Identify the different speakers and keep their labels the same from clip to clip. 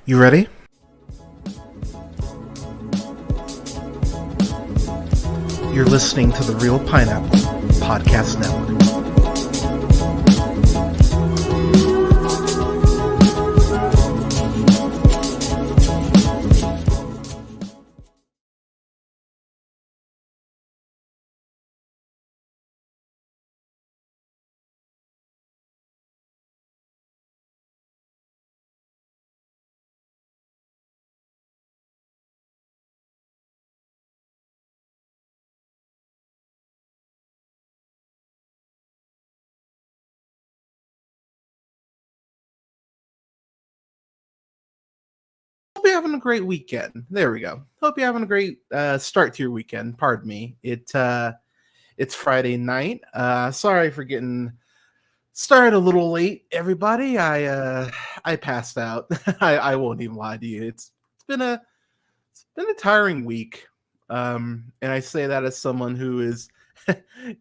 Speaker 1: You ready? You're listening to the Real Pineapple Podcast Network. Hope you're having a great weekend. There we go. Hope you're having a great start to your weekend. Pardon me. It's Friday night. Sorry for getting started a little late, everybody. I passed out. I won't even lie to you. It's been a tiring week. And I say that as someone who is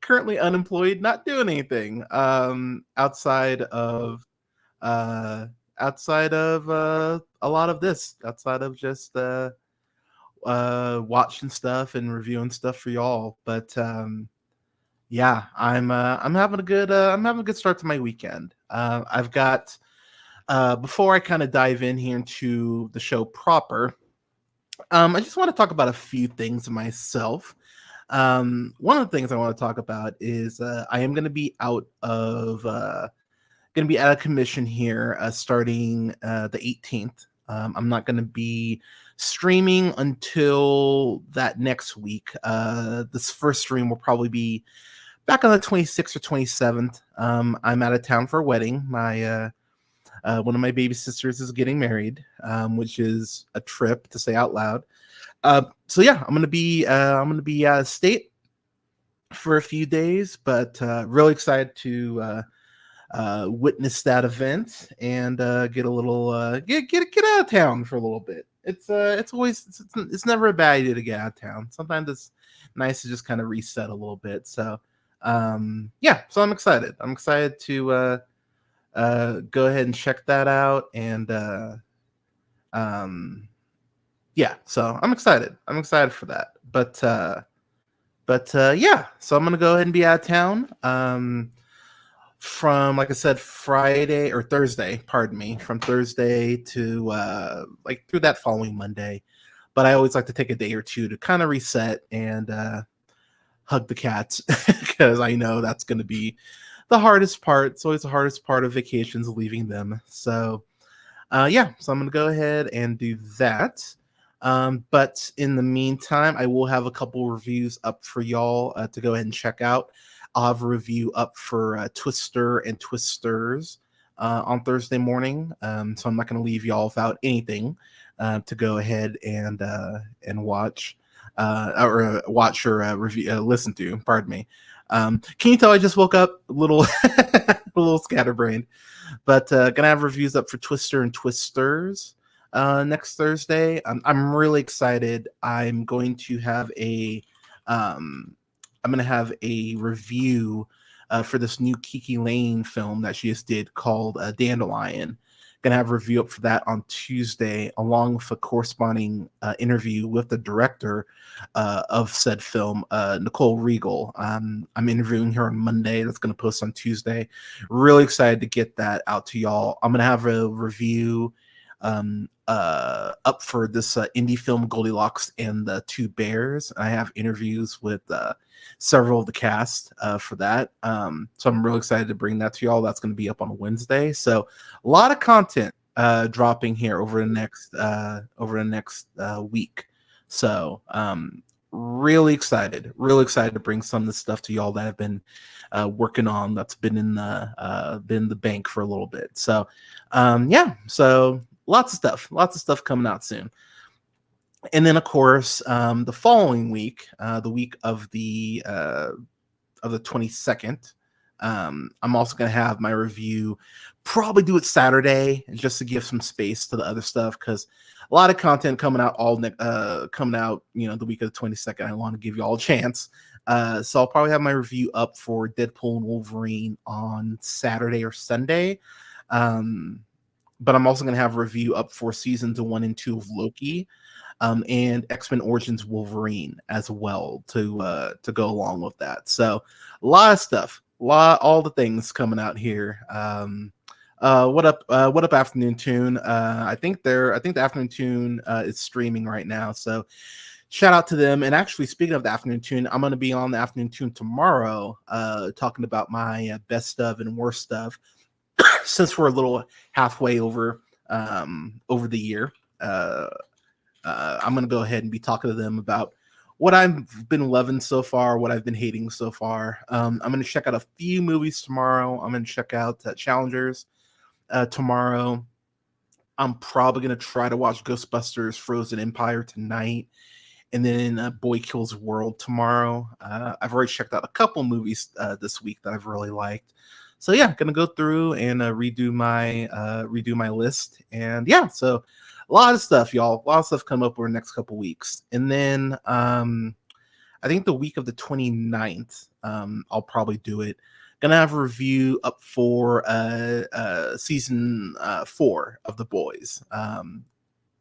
Speaker 1: currently unemployed, not doing anything outside of uh, a lot of this, outside of just watching stuff and reviewing stuff for y'all. But yeah, I'm having a good start to my weekend. I've got before I kind of dive in here into the show proper. I just want to talk about a few things myself. One of the things I want to talk about is I am going to be out of commission here starting the 18th. I'm not going to be streaming until that next week. This first stream will probably be back on the 26th or 27th. I'm out of town for a wedding. My one of my baby sisters is getting married, which is a trip to say out loud. So yeah, I'm gonna be out of state for a few days, but really excited to witness that event and get a little get out of town for a little bit. It's never a bad idea to get out of town. Sometimes it's nice to just kind of reset a little bit. So yeah, so I'm excited. I'm excited to go ahead and check that out. And yeah, so I'm excited. I'm excited for that. But yeah, so I'm gonna go ahead and be out of town. From, like I said, Friday or Thursday, pardon me, from Thursday to like through that following Monday. But I always like to take a day or two to kind of reset and hug the cats because I know that's going to be the hardest part. It's always the hardest part of vacations, leaving them. So yeah, so I'm going to go ahead and do that. But in the meantime, I will have a couple reviews up for y'all to go ahead and check out. I'll have a review up for Twister and Twisters on Thursday morning. So I'm not going to leave y'all without anything to go ahead and watch or watch or review, listen to. Pardon me. Can you tell I just woke up a little a little scatterbrained? But gonna have reviews up for Twister and Twisters next Thursday. I'm really excited. I'm going to have a review for this new Kiki Lane film that she just did called Dandelion. Gonna have a review up for that on Tuesday, along with a corresponding interview with the director of said film, Nicole Regal. I'm interviewing her on Monday. That's gonna post on Tuesday. Really excited to get that out to y'all. I'm gonna have a review up for this indie film Goldilocks and the Two Bears. I have interviews with several of the cast for that. So I'm really excited to bring that to y'all. That's going to be up on Wednesday. So a lot of content dropping here over the next week. So really excited to bring some of the stuff to y'all that I've been working on. That's been in the bank for a little bit. So yeah, so lots of stuff coming out soon. And then of course, the following week, the week of the 22nd, I'm also going to have my review. Probably do it Saturday just to give some space to the other stuff, because a lot of content coming out coming out, the week of the 22nd. I want to give you all a chance. So I'll probably have my review up for Deadpool and Wolverine on Saturday or Sunday. But I'm also going to have a review up for seasons 1 and 2 of Loki, and X-Men Origins Wolverine as well to go along with that. So a lot of stuff, all the things coming out here. What up, Afternoon Tune? I think the Afternoon Tune is streaming right now, so shout out to them. And actually, speaking of the Afternoon Tune, I'm going to be on the Afternoon Tune tomorrow, talking about my best of and worst stuff. Since we're a little halfway over the year, I'm going to go ahead and be talking to them about what I've been loving so far, what I've been hating so far. I'm going to check out a few movies tomorrow. I'm going to check out Challengers tomorrow. I'm probably going to try to watch Ghostbusters Frozen Empire tonight, and then Boy Kills World tomorrow. I've already checked out a couple movies this week that I've really liked. So yeah, gonna go through and redo my list, and yeah, so a lot of stuff, y'all. A lot of stuff come up over the next couple weeks, and then I think the week of the 29th, I'll probably do it. Gonna have a review up for season 4 of The Boys.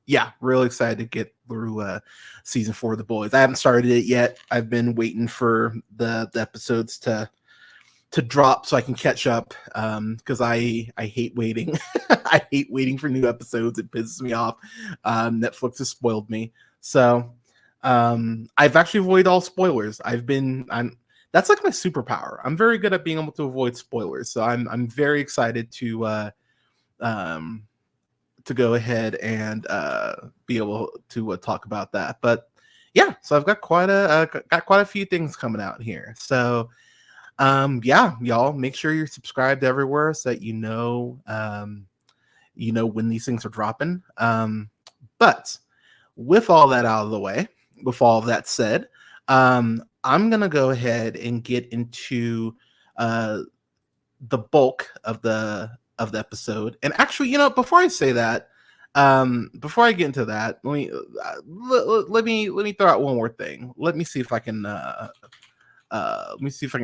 Speaker 1: Yeah, really excited to get through season 4 of The Boys. I haven't started it yet. I've been waiting for the episodes to drop so I can catch up, because I hate waiting. I hate waiting for new episodes. It pisses me off. Netflix has spoiled me. So I've actually avoided all spoilers. That's like my superpower. I'm very good at being able to avoid spoilers. So I'm very excited to go ahead and be able to talk about that. But yeah, so I've got quite a few things coming out here. So yeah, y'all, make sure you're subscribed everywhere so that you know when these things are dropping. But with all that out of the way, with all of that said, I'm gonna go ahead and get into the bulk of the episode. And actually, before I say that, before I get into that, let me throw out one more thing. Let me see if I can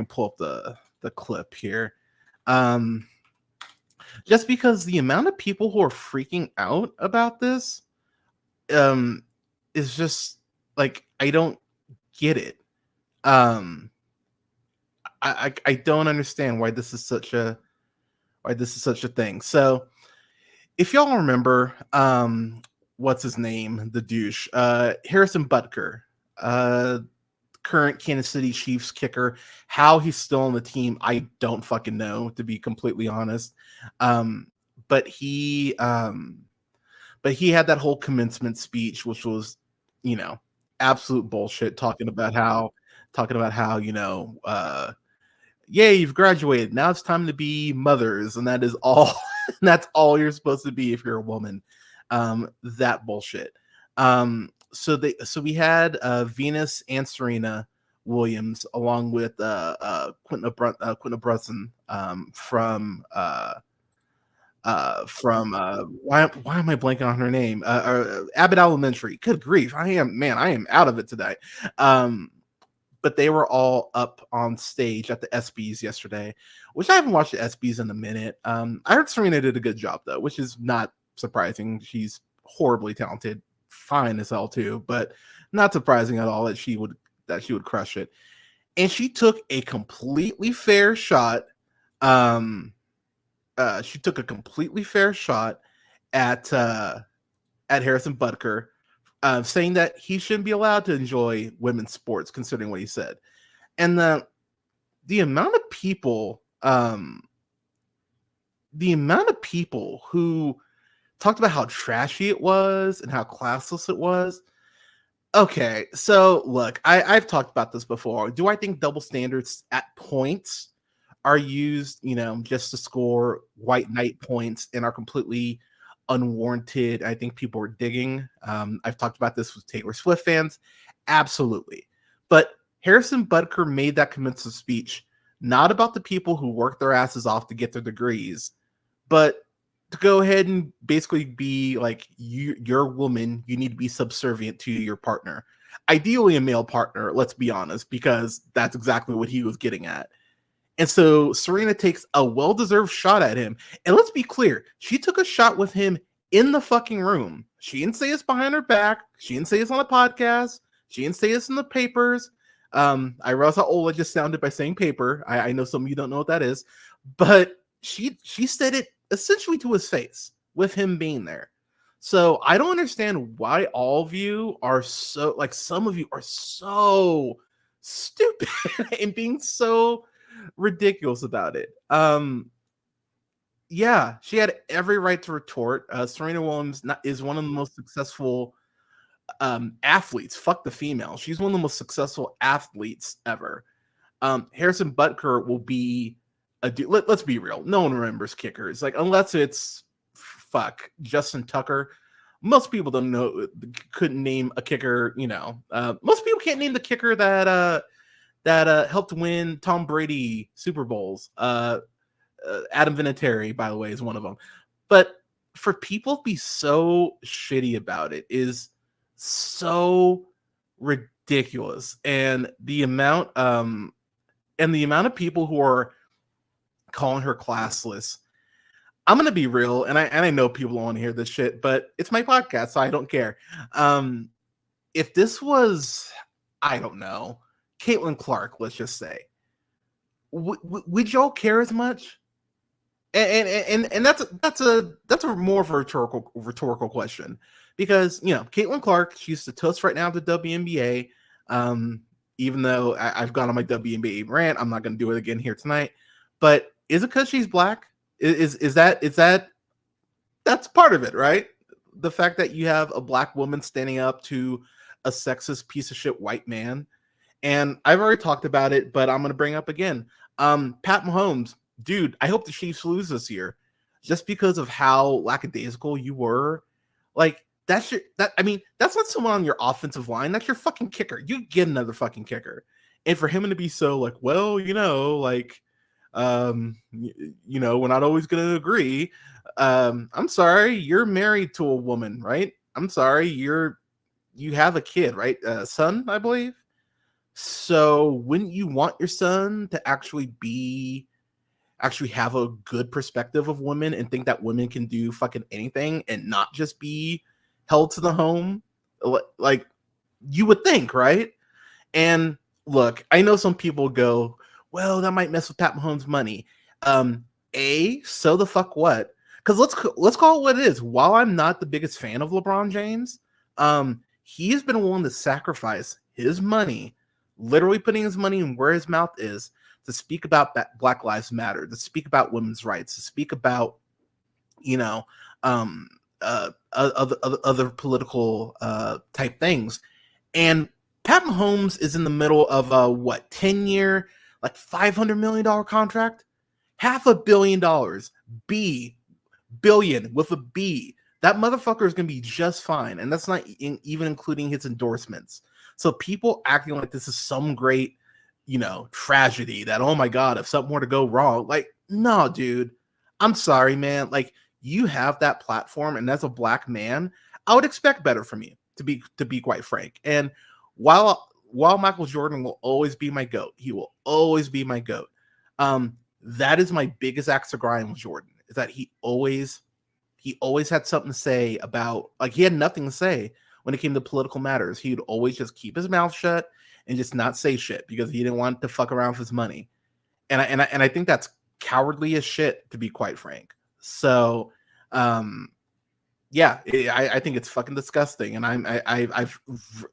Speaker 1: pull up the clip here. Just because the amount of people who are freaking out about this is just like, I don't get it. I don't understand why this is such a thing. So if y'all remember, what's his name, the douche, Harrison Butker, current Kansas City Chiefs kicker. How he's still on the team, I don't fucking know, to be completely honest. But he had that whole commencement speech, which was, absolute bullshit, talking about how, yeah, you've graduated. Now it's time to be mothers, and that is all. That's all you're supposed to be if you're a woman. That bullshit. So we had Venus and Serena Williams, along with Quinta Brunson from why am I blanking on her name? Abbott Elementary. Good grief, I am out of it today. But they were all up on stage at the ESPYs yesterday, which I haven't watched the ESPYs in a minute. I heard Serena did a good job though, which is not surprising. She's horribly talented, fine as hell too, but not surprising at all that she would crush it. And she took a completely fair shot. She took a completely fair shot at Harrison Butker, saying that he shouldn't be allowed to enjoy women's sports, considering what he said. And the amount of people who talked about how trashy it was and how classless it was. Okay, so look, I've talked about this before. Do I think double standards at points are used, just to score white knight points and are completely unwarranted. I think people were digging. I've talked about this with Taylor Swift fans. Absolutely. But Harrison Butker made that commencement speech not about the people who work their asses off to get their degrees, but to go ahead and basically be like, you're a woman, you need to be subservient to your partner. Ideally a male partner, let's be honest, because that's exactly what he was getting at. And so Serena takes a well-deserved shot at him. And let's be clear, she took a shot with him in the fucking room. She didn't say this behind her back. She didn't say this on a podcast. She didn't say this in the papers. I realize how old I just sounded by saying paper. I know some of you don't know what that is. But she said it essentially to his face with him being there. So I don't understand why all of you are so, like, some of you are so stupid and being so ridiculous about it. Yeah, she had every right to retort. Serena Williams is one of the most successful athletes. Fuck the female. She's one of the most successful athletes ever. Harrison Butker will be a dude. Let's be real. No one remembers kickers. Like, unless it's Justin Tucker. Most people don't know, couldn't name a kicker. Most people can't name the kicker that helped win Tom Brady Super Bowls. Adam Vinatieri, by the way, is one of them. But for people to be so shitty about it is so ridiculous. And the amount of people who are calling her classless. I'm gonna be real, and I know people don't want to hear this shit, but it's my podcast, so I don't care. If this was, I don't know, Caitlin Clark, let's just say, would y'all care as much? And that's a more of a rhetorical question, because Caitlin Clark, she's the toast right now of the WNBA. Even though I've gone on my WNBA rant, I'm not going to do it again here tonight. But is it because she's black? Is that that's part of it, right? The fact that you have a black woman standing up to a sexist piece of shit white man. And I've already talked about it, but I'm going to bring up again. Pat Mahomes, dude, I hope the Chiefs lose this year just because of how lackadaisical you were. Like, that's not someone on your offensive line. That's your fucking kicker. You get another fucking kicker. And for him to be so like, well, we're not always going to agree. I'm sorry, you're married to a woman, right? I'm sorry, you have a kid, right? Son, I believe. So wouldn't you want your son to actually have a good perspective of women and think that women can do fucking anything and not just be held to the home? Like, you would think, right? And look, I know some people go, well, that might mess with Pat Mahomes' money. So the fuck what? Because let's call it what it is. While I'm not the biggest fan of LeBron James, he's been willing to sacrifice his money, literally putting his money where his mouth is, to speak about Black Lives Matter, to speak about women's rights, to speak about, other political type things. And Pat Mahomes is in the middle of a 10-year, like $500 million contract, $500 million, billion with a B. That motherfucker is going to be just fine. And that's not even including his endorsements. So people acting like this is some great, tragedy that, oh my God, if something were to go wrong, like, no, dude, I'm sorry, man. Like, you have that platform, and as a black man, I would expect better from you, to be quite frank. And while Michael Jordan will always be my GOAT, he will always be my GOAT. That is my biggest axe to grind with Jordan, is that he always had something to say about, like, he had nothing to say when it came to political matters. He would always just keep his mouth shut and just not say shit because he didn't want to fuck around with his money. And I think that's cowardly as shit, to be quite frank. So, yeah, I think it's fucking disgusting. And I've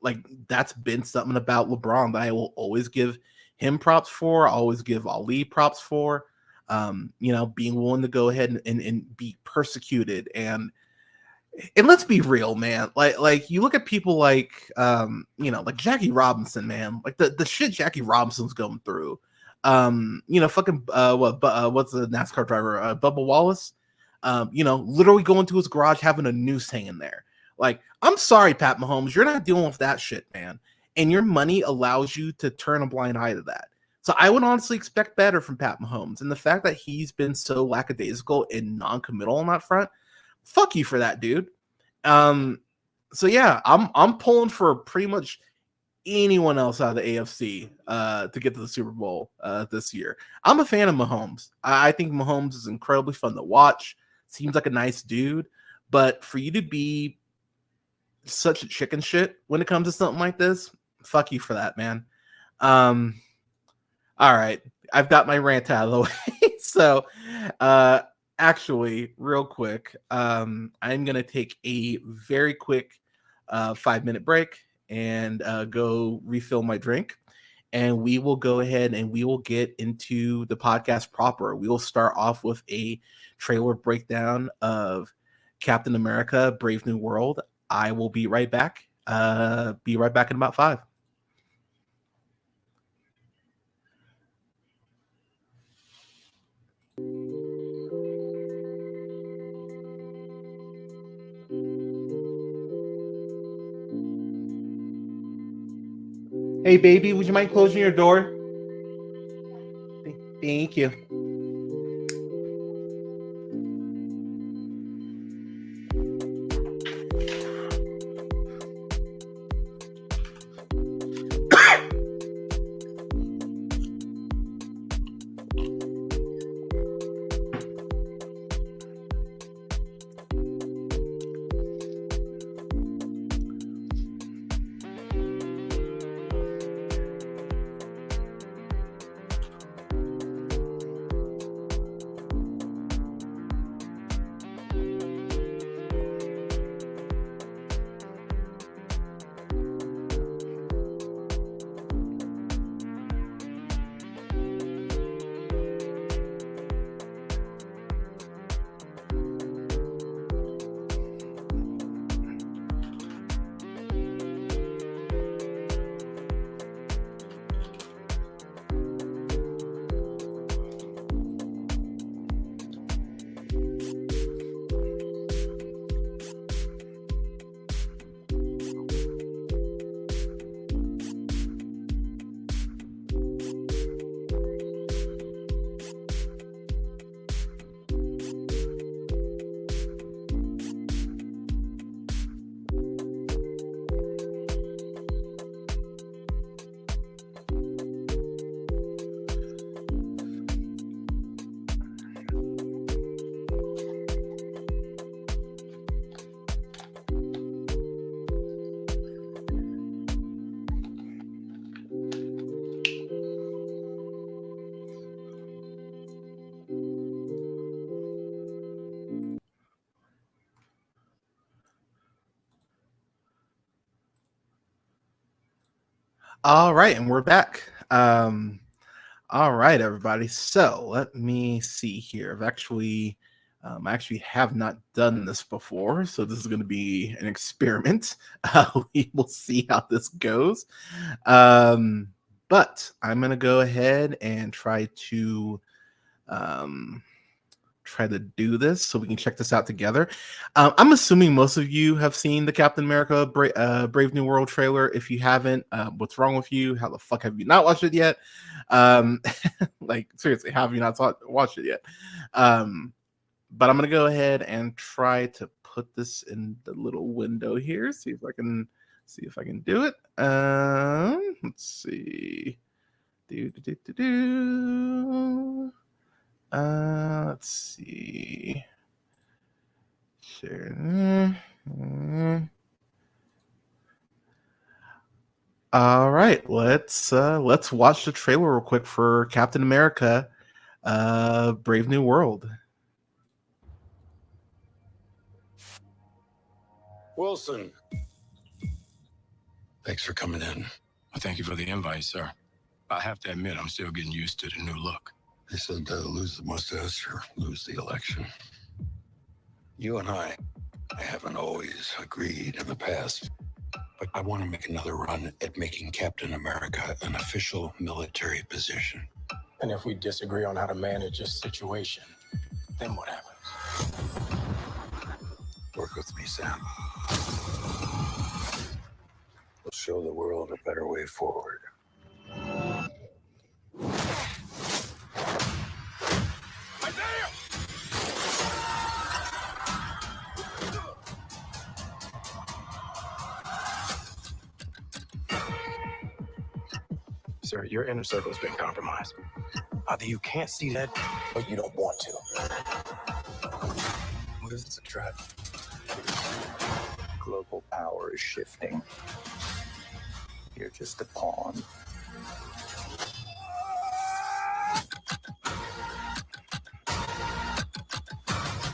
Speaker 1: like, that's been something about LeBron that I will always give him props for. I always give Ali props for, being willing to go ahead and be persecuted. And let's be real, man. Like you look at people like, like Jackie Robinson, man, like the shit Jackie Robinson's going through. What's the NASCAR driver? Bubba Wallace. Literally going to his garage, having a noose hanging there. Like, I'm sorry, Pat Mahomes, you're not dealing with that shit, man. And your money allows you to turn a blind eye to that. So I would honestly expect better from Pat Mahomes. And the fact that he's been so lackadaisical and non-committal on that front, fuck you for that, dude. So yeah, I'm pulling for pretty much anyone else out of the AFC to get to the Super Bowl this year. I'm a fan of Mahomes. I think Mahomes is incredibly fun to watch. Seems like a nice dude, but for you to be such a chicken shit when it comes to something like this, fuck you for that, man. All right, I've got my rant out of the way. So actually, real quick, I'm gonna take a very quick 5-minute break and go refill my drink, and we will go ahead and we will get into the podcast proper. We will start off with a trailer breakdown of Captain America: Brave New World. I will be right back. Be right back in about 5. Hey, baby, would you mind closing your door? Thank you. All right, and we're back. All right, everybody. So let me see here. I actually have not done this before, so this is going to be an experiment. We will see how this goes. But I'm going to go ahead and try to do this so we can check this out together. I'm assuming most of you have seen the Captain America Brave New World trailer. If you haven't, what's wrong with you? How the fuck have you not watched it yet? Like, seriously, how have you not watched it yet? But I'm going to go ahead and try to put this in the little window here. See if I can do it. Let's see. Let's see. Sure. All right, let's watch the trailer real quick for Captain America, Brave New World.
Speaker 2: Wilson. Thanks for coming in.
Speaker 3: Well, thank you for the invite, sir. I have to admit, I'm still getting used to the new look.
Speaker 2: They said lose the mustache or lose the election. You and I haven't always agreed in the past, but I want to make another run at making Captain America an official military position.
Speaker 3: And if we disagree on how to manage this situation, then what happens?
Speaker 2: Work with me, Sam. We'll show the world a better way forward.
Speaker 3: Sir, your inner circle's been compromised. Either you can't see that, or you don't want to. What if it's a trap?
Speaker 4: Global power is shifting. You're just a pawn.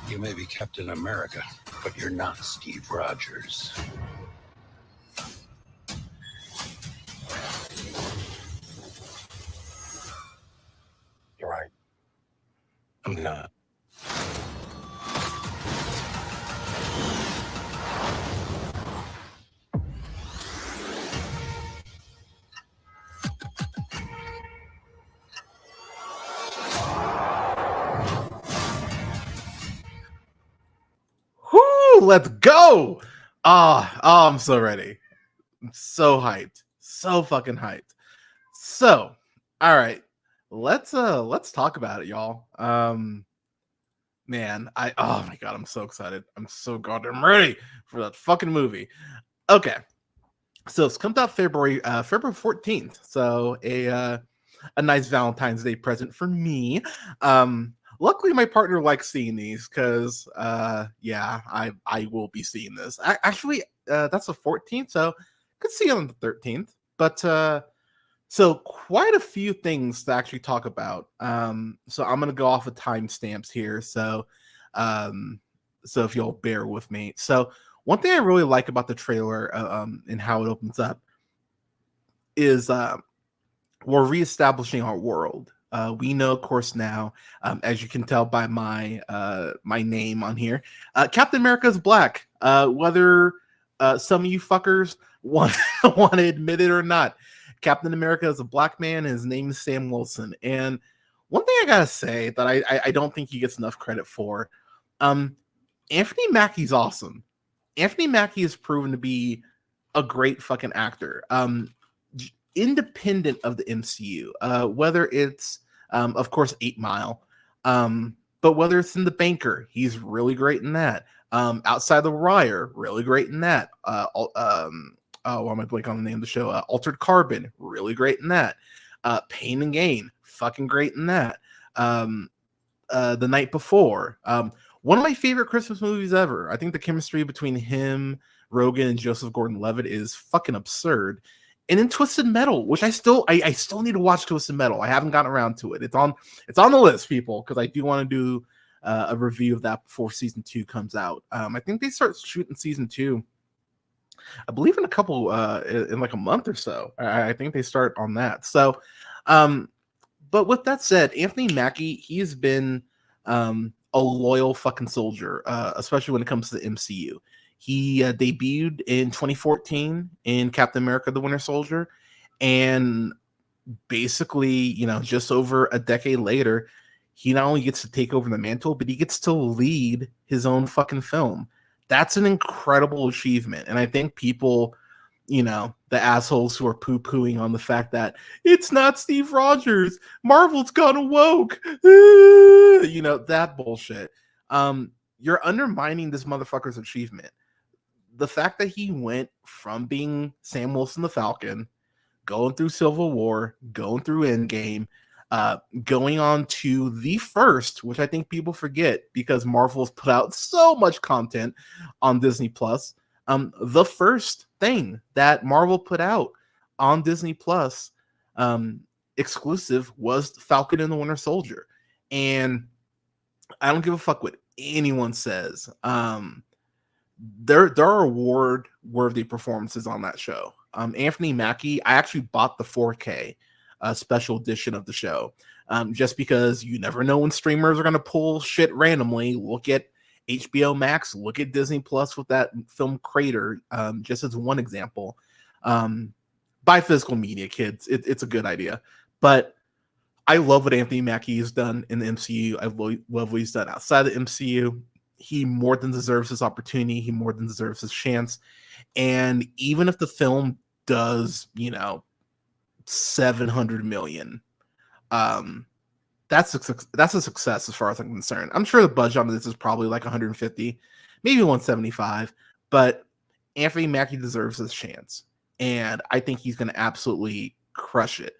Speaker 2: You may be Captain America, but you're not Steve Rogers.
Speaker 3: You're right. I'm not.
Speaker 1: Whoo, let's go. I'm so ready. I'm so hyped. So fucking hyped. So, all right. Let's talk about it, y'all. Man, oh my god, I'm so excited. I'm so goddamn ready for that fucking movie. Okay. So it's comes out February 14th. So a nice Valentine's Day present for me. Luckily my partner likes seeing these because yeah, I will be seeing this. Actually, that's the 14th, so could see it on the 13th. But so quite a few things to actually talk about. So I'm gonna go off of timestamps here. So so if you'll bear with me. So one thing I really like about the trailer and how it opens up is we're reestablishing our world. We know, of course, now, as you can tell by my my name on here, Captain America is black. Whether some of you fuckers want to admit it or not, Captain America is a black man, and his name is Sam Wilson. And one thing I gotta say that I don't think he gets enough credit for, Anthony Mackie's awesome. Anthony Mackie has proven to be a great fucking actor. Independent of the MCU, whether it's of course 8 Mile, but whether it's in The Banker, he's really great in that. Outside the Wire, really great in that. Why am I blanking on the name of the show? Altered Carbon, really great in that. Pain and Gain, fucking great in that. The Night Before, one of my favorite Christmas movies ever. I think the chemistry between him, Rogan, and Joseph Gordon-Levitt is fucking absurd. And then Twisted Metal, which I still need to watch Twisted Metal. I haven't gotten around to it. It's on the list, people, because I do want to do a review of that before season 2 comes out. I think they start shooting season 2, I believe, in a couple in like a month or so. I think they start on that. So, but with that said, Anthony Mackie, he has been a loyal fucking soldier, especially when it comes to the MCU. He debuted in 2014 in Captain America: The Winter Soldier, and basically, you know, just over a decade later, he not only gets to take over the mantle, but he gets to lead his own fucking film. That's an incredible achievement, and I think people, you know, the assholes who are poo-pooing on the fact that it's not Steve Rogers, Marvel's gone woke, you know, that bullshit. You're undermining this motherfucker's achievement. The fact that he went from being Sam Wilson the Falcon, going through Civil War, going through Endgame, going on to the first, which I think people forget because Marvel's put out so much content on Disney Plus. The first thing that Marvel put out on Disney Plus exclusive was Falcon and the Winter Soldier. And I don't give a fuck what anyone says. There are award-worthy performances on that show. Anthony Mackie, I actually bought the 4K special edition of the show just because you never know when streamers are going to pull shit randomly. Look at HBO Max, look at Disney Plus with that film Crater, just as one example. Buy physical media, kids. It's a good idea. But I love what Anthony Mackie has done in the MCU. I love what he's done outside the MCU. he more than deserves his opportunity. He more than deserves his chance. And even if the film does, 700 million, that's a success as far as I'm concerned. I'm sure the budget on this is probably like 150, maybe 175, but Anthony Mackie deserves his chance, and I think he's going to absolutely crush it.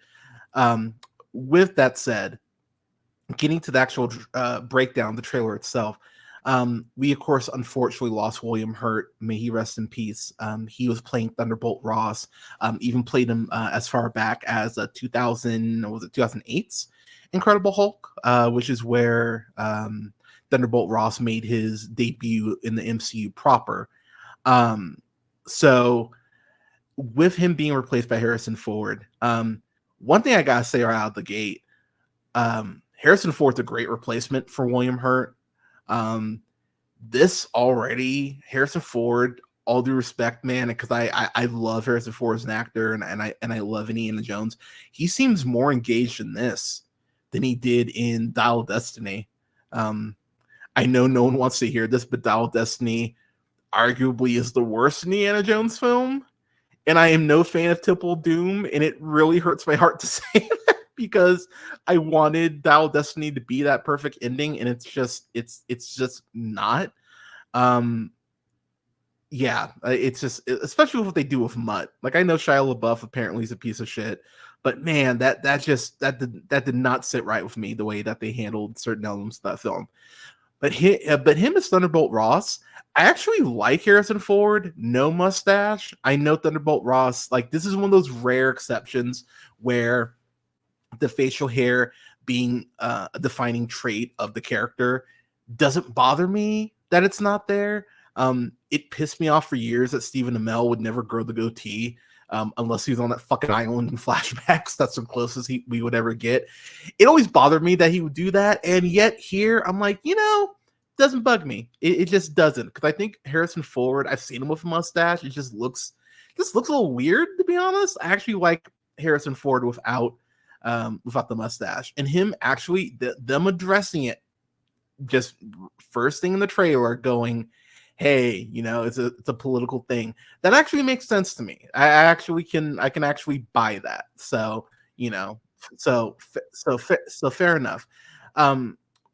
Speaker 1: With that said, getting to the actual breakdown, the trailer itself, we of course unfortunately lost William Hurt. May he rest in peace. He was playing Thunderbolt Ross. Even played him as far back as 2008's Incredible Hulk, which is where Thunderbolt Ross made his debut in the MCU proper. So with him being replaced by Harrison Ford, one thing I gotta say right out of the gate, Harrison Ford's a great replacement for William Hurt. This already, Harrison Ford, all due respect, man, because I love Harrison Ford as an actor, and I love Indiana Jones. He seems more engaged in this than he did in Dial of Destiny. I know no one wants to hear this, but Dial of Destiny arguably is the worst Indiana Jones film, and I am no fan of Temple of Doom, and it really hurts my heart to say that, because I wanted Dial of Destiny to be that perfect ending, and it's just not. It's just, especially with what they do with Mutt. Like, I know Shia LaBeouf apparently is a piece of shit, but man, that did not sit right with me, the way that they handled certain elements of that film. But him as Thunderbolt Ross, I actually like Harrison Ford, no mustache. I know Thunderbolt Ross, like, this is one of those rare exceptions where the facial hair being a defining trait of the character doesn't bother me that it's not there. It pissed me off for years that Stephen Amell would never grow the goatee, unless he was on that fucking island in flashbacks. That's the closest we would ever get. It always bothered me that he would do that, and yet here I'm like, doesn't bug me. It just doesn't, because I think Harrison Ford, I've seen him with a mustache. It just looks a little weird, to be honest. I actually like Harrison Ford without the mustache, and him actually them addressing it just first thing in the trailer, going, hey, it's a political thing, that actually makes sense to me. I can actually buy that. So fair enough.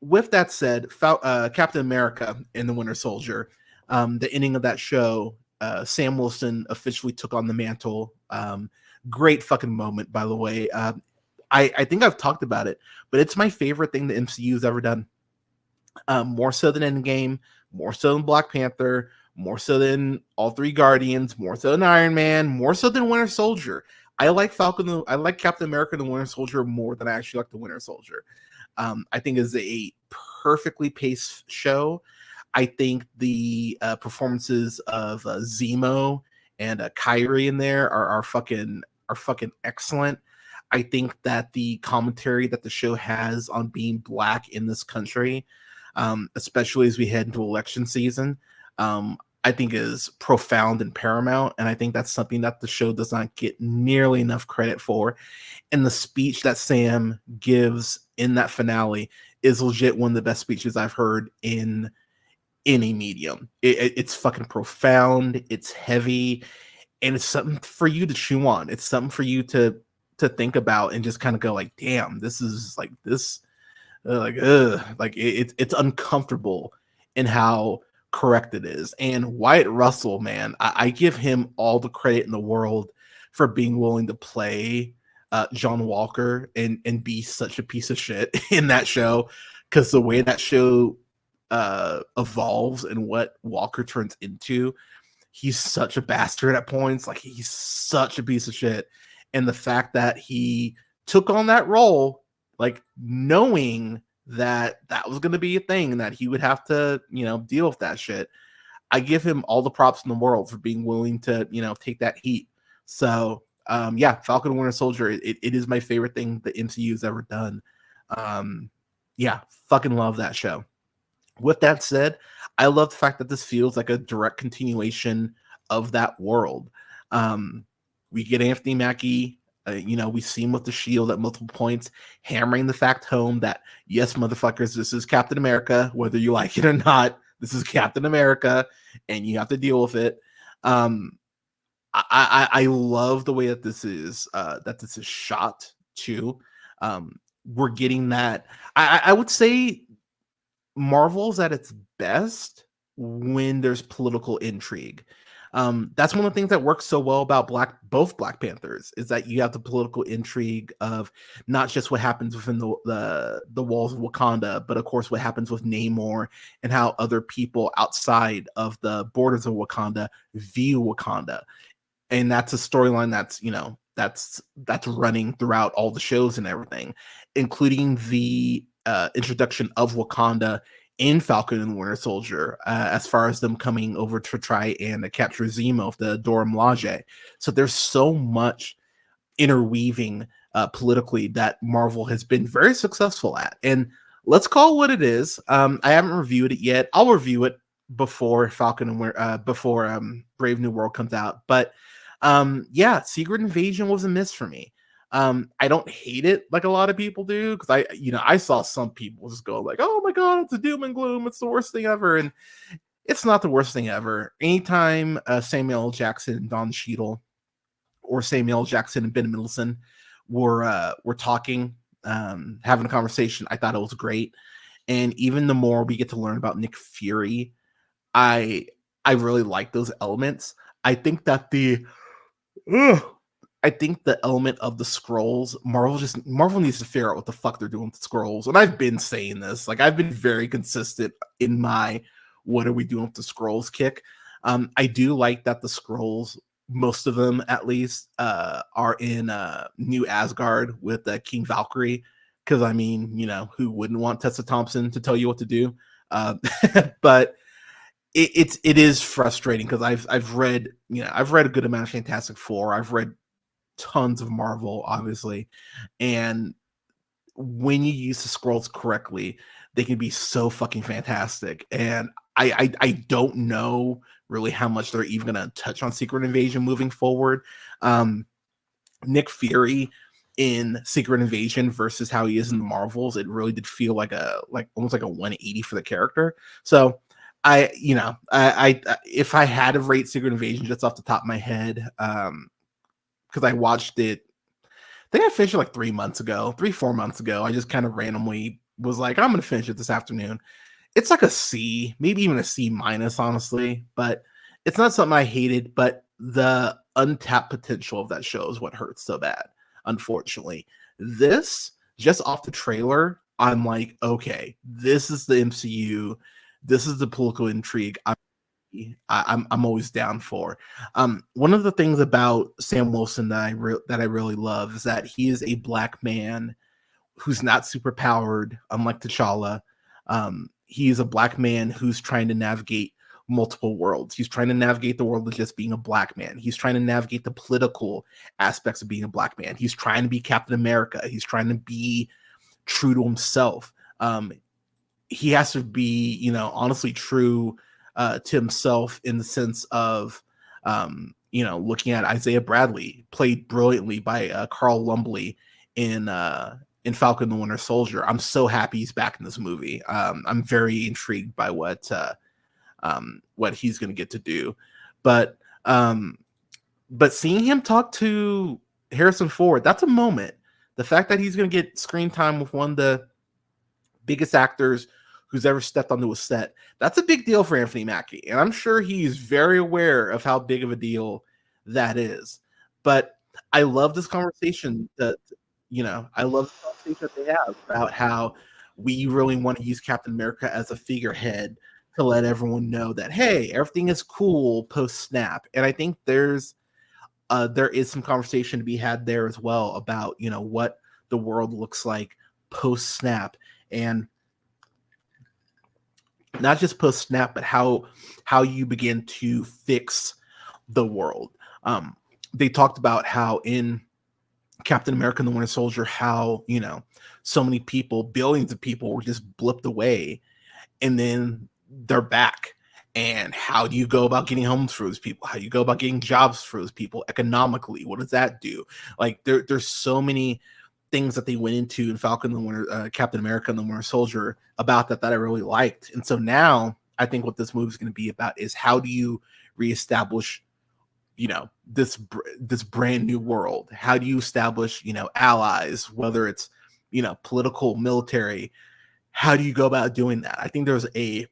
Speaker 1: With that said, Captain America and the Winter Soldier, the ending of that show, Sam Wilson officially took on the mantle. Great fucking moment, by the way. I think I've talked about it, but it's my favorite thing the MCU has ever done. More so than Endgame, more so than Black Panther, more so than all three Guardians, more so than Iron Man, more so than Winter Soldier. I like Captain America and the Winter Soldier more than I actually like the Winter Soldier. I think it's a perfectly paced show. I think the performances of Zemo and Kyrie in there are fucking excellent. I think that the commentary that the show has on being Black in this country, especially as we head into election season, I think is profound and paramount. And I think that's something that the show does not get nearly enough credit for. And the speech that Sam gives in that finale is legit one of the best speeches I've heard in any medium. It's fucking profound. It's heavy, and it's something for you to chew on. It's something for you to think about and just kind of go like, damn, this is like this, it's uncomfortable in how correct it is. And Wyatt Russell, man, I give him all the credit in the world for being willing to play John Walker and be such a piece of shit in that show, because the way that show evolves and what Walker turns into, he's such a bastard at points. Like, he's such a piece of shit. And the fact that he took on that role, like, knowing that was going to be a thing and that he would have to, deal with that shit, I give him all the props in the world for being willing to, take that heat. So, Falcon and Winter Soldier, it is my favorite thing the MCU has ever done. Fucking love that show. With that said, I love the fact that this feels like a direct continuation of that world. We get Anthony Mackie, we see him with the shield at multiple points, hammering the fact home that, yes, motherfuckers, this is Captain America, whether you like it or not. This is Captain America, and you have to deal with it. I love the way that this is shot too. We're getting that. I would say Marvel's at its best when there's political intrigue. That's one of the things that works so well about both Black Panthers is that you have the political intrigue of not just what happens within the walls of Wakanda, but of course what happens with Namor and how other people outside of the borders of Wakanda view Wakanda. And that's a storyline that's running throughout all the shows and everything, including the introduction of Wakanda in Falcon and the Winter Soldier, as far as them coming over to try and capture Zemo of the Dora Milaje. So there's so much interweaving politically that Marvel has been very successful at. And let's call it what it is. I haven't reviewed it yet. I'll review it before Falcon and before Brave New World comes out. But yeah, Secret Invasion was a miss for me. I don't hate it like a lot of people do, because I saw some people just go like, "Oh my god, it's a doom and gloom, it's the worst thing ever," and it's not the worst thing ever. Anytime Samuel L. Jackson and Don Cheadle, or Samuel L. Jackson and Ben Mendelsohn were talking, having a conversation, I thought it was great. And even the more we get to learn about Nick Fury, I really like those elements. I think that the element of the scrolls, Marvel needs to figure out what the fuck they're doing with the scrolls. And I've been saying this, like I've been very consistent in my "what are we doing with the scrolls" kick. I do like that the scrolls, most of them at least, are in New Asgard with King Valkyrie. Because I mean, who wouldn't want Tessa Thompson to tell you what to do? But it is frustrating because I've read a good amount of Fantastic Four. I've read tons of Marvel, obviously, and when you use the scrolls correctly, they can be so fucking fantastic. And I don't know really how much they're even going to touch on Secret Invasion moving forward. Nick Fury in Secret Invasion versus how he is in the Marvels, it really did feel like almost like a 180 for the character. So I if I had to rate Secret Invasion just off the top of my head, because I watched it, I think I finished it like 4 months ago. I just kind of randomly was like, I'm gonna finish it this afternoon. It's like a C, maybe even a C minus, honestly, but it's not something I hated. But the untapped potential of that show is what hurts so bad, unfortunately. This, just off the trailer, I'm like, okay, this is the MCU. This is the political intrigue I'm always down for. One of the things about Sam Wilson that I really love is that he is a Black man who's not super powered, unlike T'Challa. He is a Black man who's trying to navigate multiple worlds. He's trying to navigate the world of just being a Black man. He's trying to navigate the political aspects of being a Black man. He's trying to be Captain America. He's trying to be true to himself. He has to be, honestly true to himself, in the sense of, looking at Isaiah Bradley, played brilliantly by Carl Lumbly in Falcon and the Winter Soldier. I'm so happy he's back in this movie. I'm very intrigued by what he's going to get to do. But seeing him talk to Harrison Ford, that's a moment. The fact that he's going to get screen time with one of the biggest actors who's ever stepped onto a set, that's a big deal for Anthony Mackie. And I'm sure he's very aware of how big of a deal that is. But I love this conversation that they have about how we really want to use Captain America as a figurehead to let everyone know that, hey, everything is cool post-snap. And I think there is some conversation to be had there as well about, what the world looks like post-snap, and not just post-snap, but how you begin to fix the world. They talked about how in Captain America and the Winter Soldier, how, so many people, billions of people were just blipped away, and then they're back. And how do you go about getting homes for those people? How do you go about getting jobs for those people economically? What does that do? Like there's so many things that they went into in Captain America and the Winter Soldier about that I really liked. And so now I think what this movie is going to be about is how do you reestablish, this brand new world? How do you establish, allies, whether it's, political, military? How do you go about doing that? I think there's a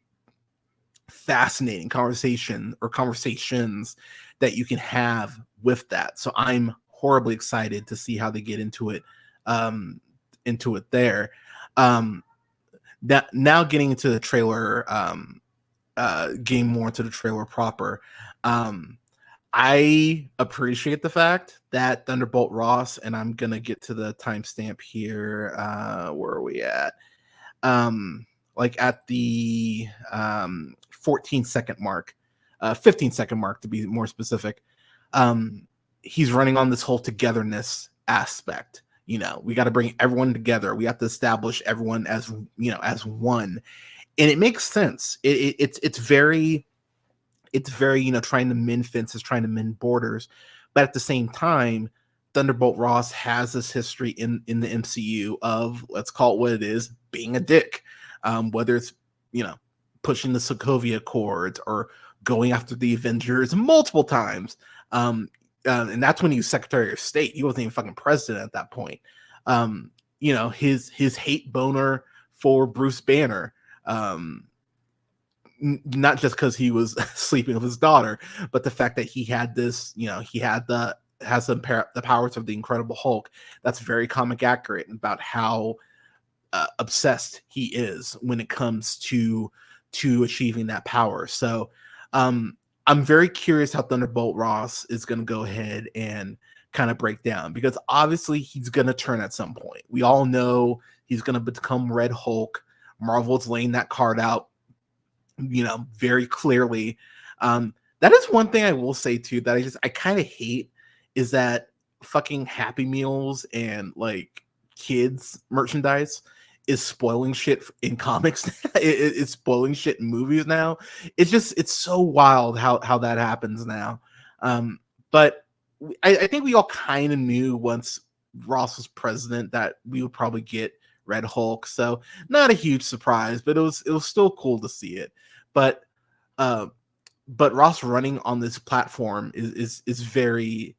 Speaker 1: fascinating conversation or conversations that you can have with that. So I'm horribly excited to see how they get into it there. That now getting into the trailer, getting more into the trailer proper. I appreciate the fact that Thunderbolt Ross, and I'm gonna get to the timestamp here. Where are we at? Like at the 14-second mark, 15-second mark to be more specific. He's running on this whole togetherness aspect. We got to bring everyone together. We have to establish everyone as as one, and it makes sense. It's very trying to mend fences, trying to mend borders, but at the same time, Thunderbolt Ross has this history in the MCU of, let's call it what it is, being a dick. Whether it's pushing the Sokovia Accords or going after the Avengers multiple times. And that's when he was Secretary of State. He wasn't even fucking president at that point. His hate boner for Bruce Banner. Not just because he was sleeping with his daughter, but the fact that he had this, has the powers of the Incredible Hulk. That's very comic accurate about how obsessed he is when it comes to achieving that power. So I'm very curious how Thunderbolt Ross is going to go ahead and kind of break down, because obviously he's going to turn at some point. We all know he's going to become Red Hulk. Marvel's laying that card out, very clearly. That is one thing I will say too, that I kind of hate, is that fucking Happy Meals and like kids merchandise is spoiling shit in comics. It's spoiling shit in movies now. It's so wild how that happens now. But I think we all kind of knew once Ross was president that we would probably get Red Hulk. So not a huge surprise, but it was still cool to see it. But Ross running on this platform is very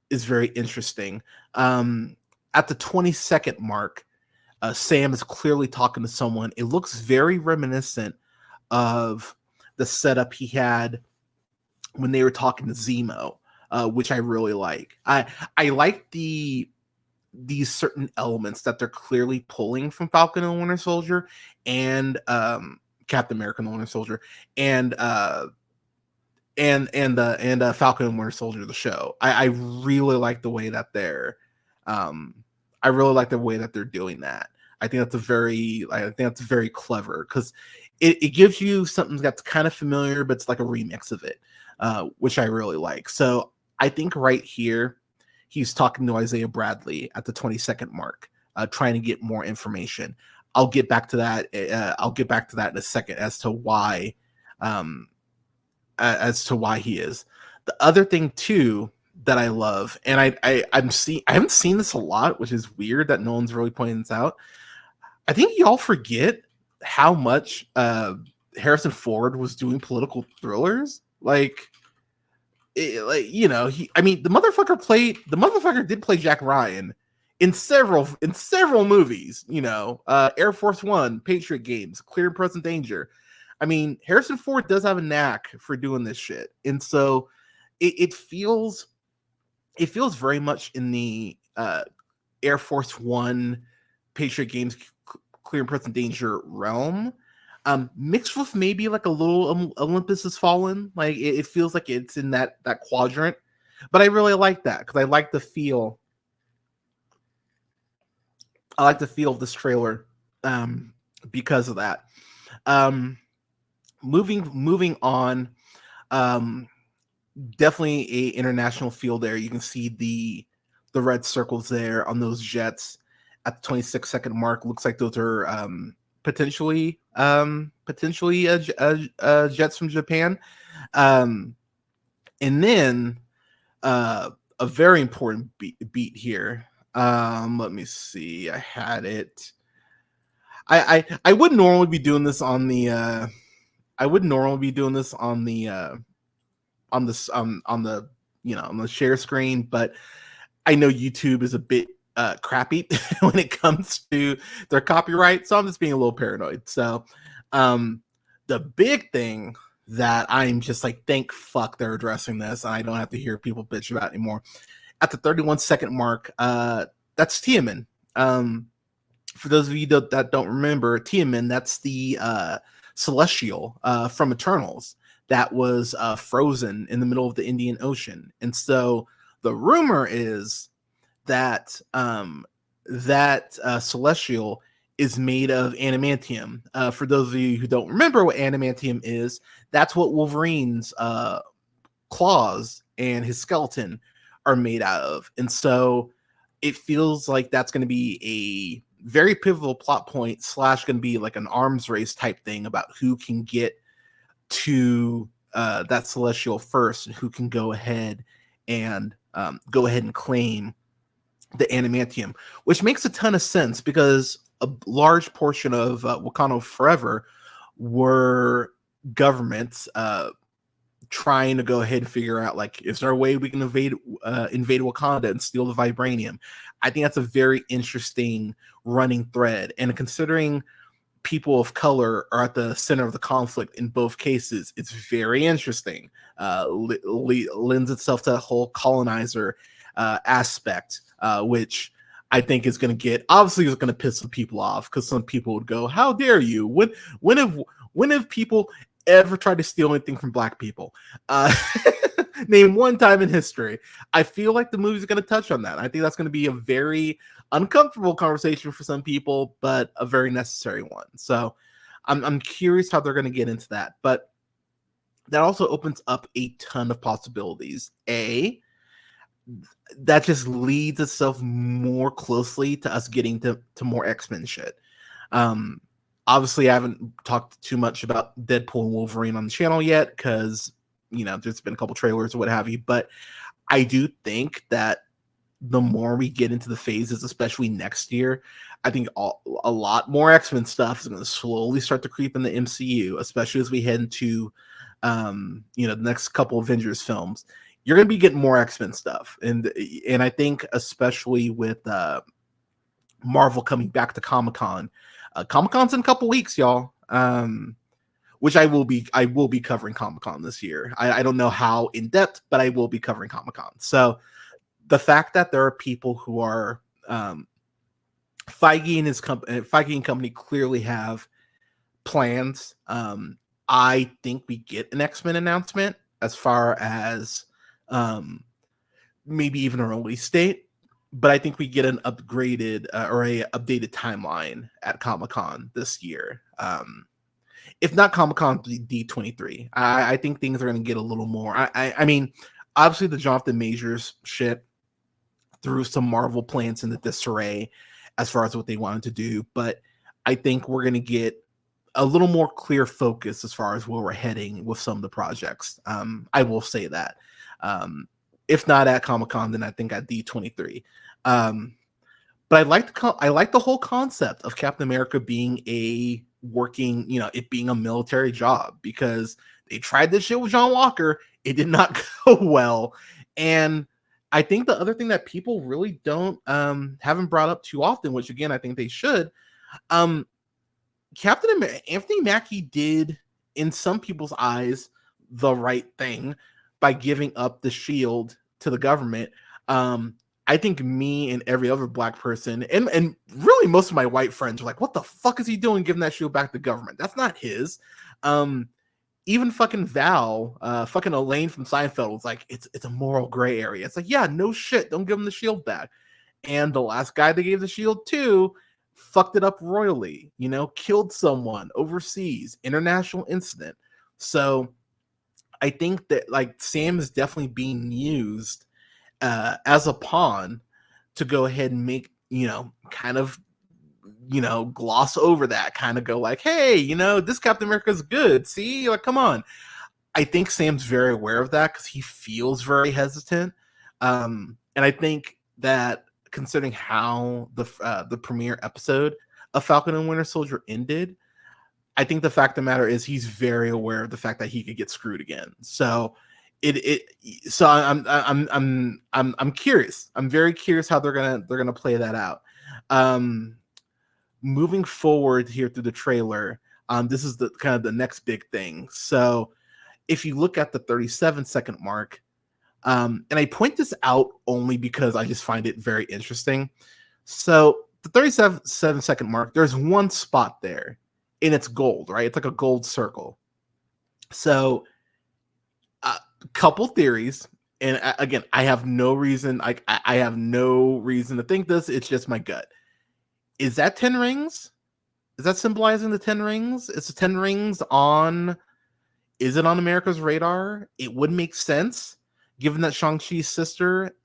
Speaker 1: interesting. At the 20-second mark, Sam is clearly talking to someone. It looks very reminiscent of the setup he had when they were talking to Zemo, which I really like. I like these certain elements that they're clearly pulling from Falcon and Winter Soldier and Captain America and the Winter Soldier and Falcon and Winter Soldier, the show. I really like the way that they're doing that. I think that's very clever, because it gives you something that's kind of familiar, but it's like a remix of it, which I really like. So I think right here, he's talking to Isaiah Bradley at the 20-second mark, trying to get more information. I'll get back to that. I'll get back to that in a second as to why he is. The other thing too that I love, and I haven't seen this a lot, which is weird that no one's really pointing this out. I think y'all forget how much Harrison Ford was doing political thrillers. The motherfucker did play Jack Ryan in several movies. Air Force One, Patriot Games, Clear and Present Danger. I mean, Harrison Ford does have a knack for doing this shit, and so it feels very much in the Air Force One, Patriot Games, Clear and Present Danger realm, mixed with maybe like a little Olympus Has Fallen. Like it feels like it's in that quadrant, but I really like that because I like the feel. I like the feel of this trailer because of that. Moving on, definitely a international feel there. You can see the red circles there on those jets at the 26-second mark. Looks like those are potentially jets from Japan. And then a very important beat here. Let me see. I had it. I wouldn't normally be doing this on the I would normally be doing this on the on the on the share screen, but I know YouTube is a bit crappy when it comes to their copyright, so I'm just being a little paranoid. So the big thing that I'm just like, thank fuck they're addressing this, and I don't have to hear people bitch about it anymore. At the 31-second mark, that's Tiamat. For those of you that don't remember, Tiamat, that's the celestial from Eternals that was frozen in the middle of the Indian Ocean. And so the rumor is that celestial is made of adamantium. For those of you who don't remember what adamantium is, that's what Wolverine's claws and his skeleton are made out of. And so it feels like that's going to be a very pivotal plot point / going to be like an arms race type thing about who can get to that celestial first and who can go ahead and claim the adamantium, which makes a ton of sense because a large portion of Wakanda Forever were governments trying to go ahead and figure out, like, is there a way we can invade Wakanda and steal the vibranium? I think that's a very interesting running thread. And considering people of color are at the center of the conflict in both cases, it's very interesting. Lends itself to that whole colonizer aspect, which I think is going to get, obviously is going to piss some people off, because some people would go, how dare you? When have people ever tried to steal anything from Black people? Name one time in history. I feel like the movie's going to touch on that. I think that's going to be a very uncomfortable conversation for some people, but a very necessary one. So I'm curious how they're going to get into that. But that also opens up a ton of possibilities. That just leads itself more closely to us getting to more X-Men shit. Obviously, I haven't talked too much about Deadpool and Wolverine on the channel yet because, there's been a couple trailers or what have you. But I do think that the more we get into the phases, especially next year, I think a lot more X-Men stuff is going to slowly start to creep in the MCU, especially as we head into, the next couple Avengers films. You're going to be getting more X-Men stuff. And I think especially with Marvel coming back to Comic-Con. Comic-Con's in a couple weeks, y'all. Which I will be covering Comic-Con this year. I don't know how in depth, but I will be covering Comic-Con. So the fact that there are people who are Feige and company clearly have plans. I think we get an X-Men announcement as far as maybe even a release date, but I think we get an upgraded or a updated timeline at Comic-Con this year. If not Comic-Con, D23. I think things are going to get a little more. I mean, obviously the Jonathan Majors shit threw some Marvel plans into disarray as far as what they wanted to do, but I think we're going to get a little more clear focus as far as where we're heading with some of the projects. I will say that. If not at Comic-Con, then I think at D23. But I like the whole concept of Captain America being a working, it being a military job, because they tried this shit with John Walker. It did not go well. And I think the other thing that people really haven't brought up too often, which again, I think they should, Anthony Mackie did, in some people's eyes, the right thing by giving up the shield to the government. I think me and every other Black person, and really most of my white friends, are like, what the fuck is he doing giving that shield back to the government? That's not his. Even fucking Val, fucking Elaine from Seinfeld was like, it's a moral gray area. It's like, yeah, no shit, don't give him the shield back. And the last guy they gave the shield to fucked it up royally, killed someone overseas, international incident. So I think that, like, Sam is definitely being used as a pawn to go ahead and make, kind of, gloss over that, kind of go like, hey, this Captain America is good. See, like, come on. I think Sam's very aware of that because he feels very hesitant. And I think that considering how the premiere episode of Falcon and Winter Soldier ended, I think the fact of the matter is he's very aware of the fact that he could get screwed again. So I'm curious. I'm very curious how they're gonna play that out. Moving forward here through the trailer, this is the kind of the next big thing. So if you look at the 37-second mark, and I point this out only because I just find it very interesting. So the 37-second mark, there's one spot there, and it's gold, right? It's like a gold circle. So a couple theories, and again, I have no reason. I have no reason to think this. It's just my gut. Is that 10 rings? Is that symbolizing the 10 rings? Is the 10 rings on? Is it on America's radar? It would make sense, given that Shang-Chi's sister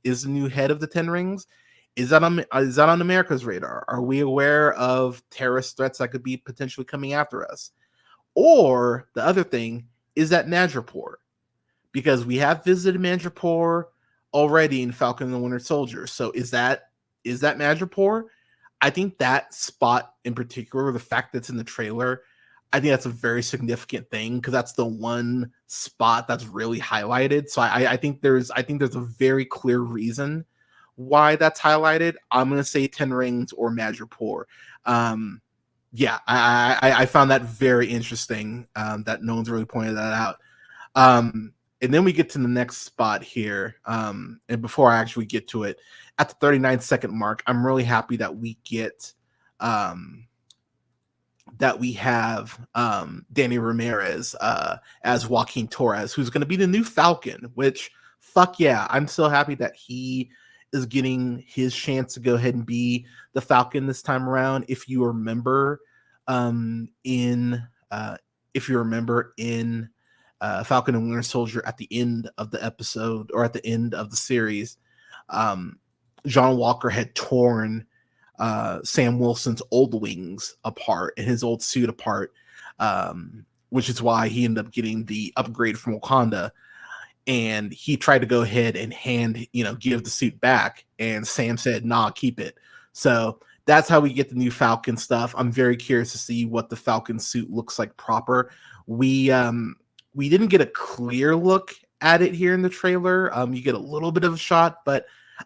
Speaker 1: is the new head of the 10 rings. Is that on America's radar? Are we aware of terrorist threats that could be potentially coming after us? Or the other thing, is that Madripoor? Because we have visited Madripoor already in Falcon and the Winter Soldier. So is that Madripoor? I think that spot in particular, the fact that it's in the trailer, I think that's a very significant thing because that's the one spot that's really highlighted. So I think there's a very clear reason why that's highlighted. I'm gonna say 10 Rings or Madripoor. Yeah, I found that very interesting. That no one's really pointed that out. And then we get to the next spot here. And before I actually get to it, at the 39-second mark, I'm really happy that we get that we have Danny Ramirez as Joaquin Torres, who's going to be the new Falcon, which, fuck yeah, I'm so happy that he is getting his chance to go ahead and be the Falcon this time around. If you remember in Falcon and Winter Soldier, at the end of the episode or at the end of the series, John Walker had torn Sam Wilson's old wings apart and his old suit apart, which is why he ended up getting the upgrade from Wakanda. And he tried to go ahead and give the suit back, and Sam said, "Nah, keep it." So that's how we get the new Falcon stuff. I'm very curious to see what the Falcon suit looks like proper. We didn't get a clear look at it here in the trailer. You get a little bit of a shot, but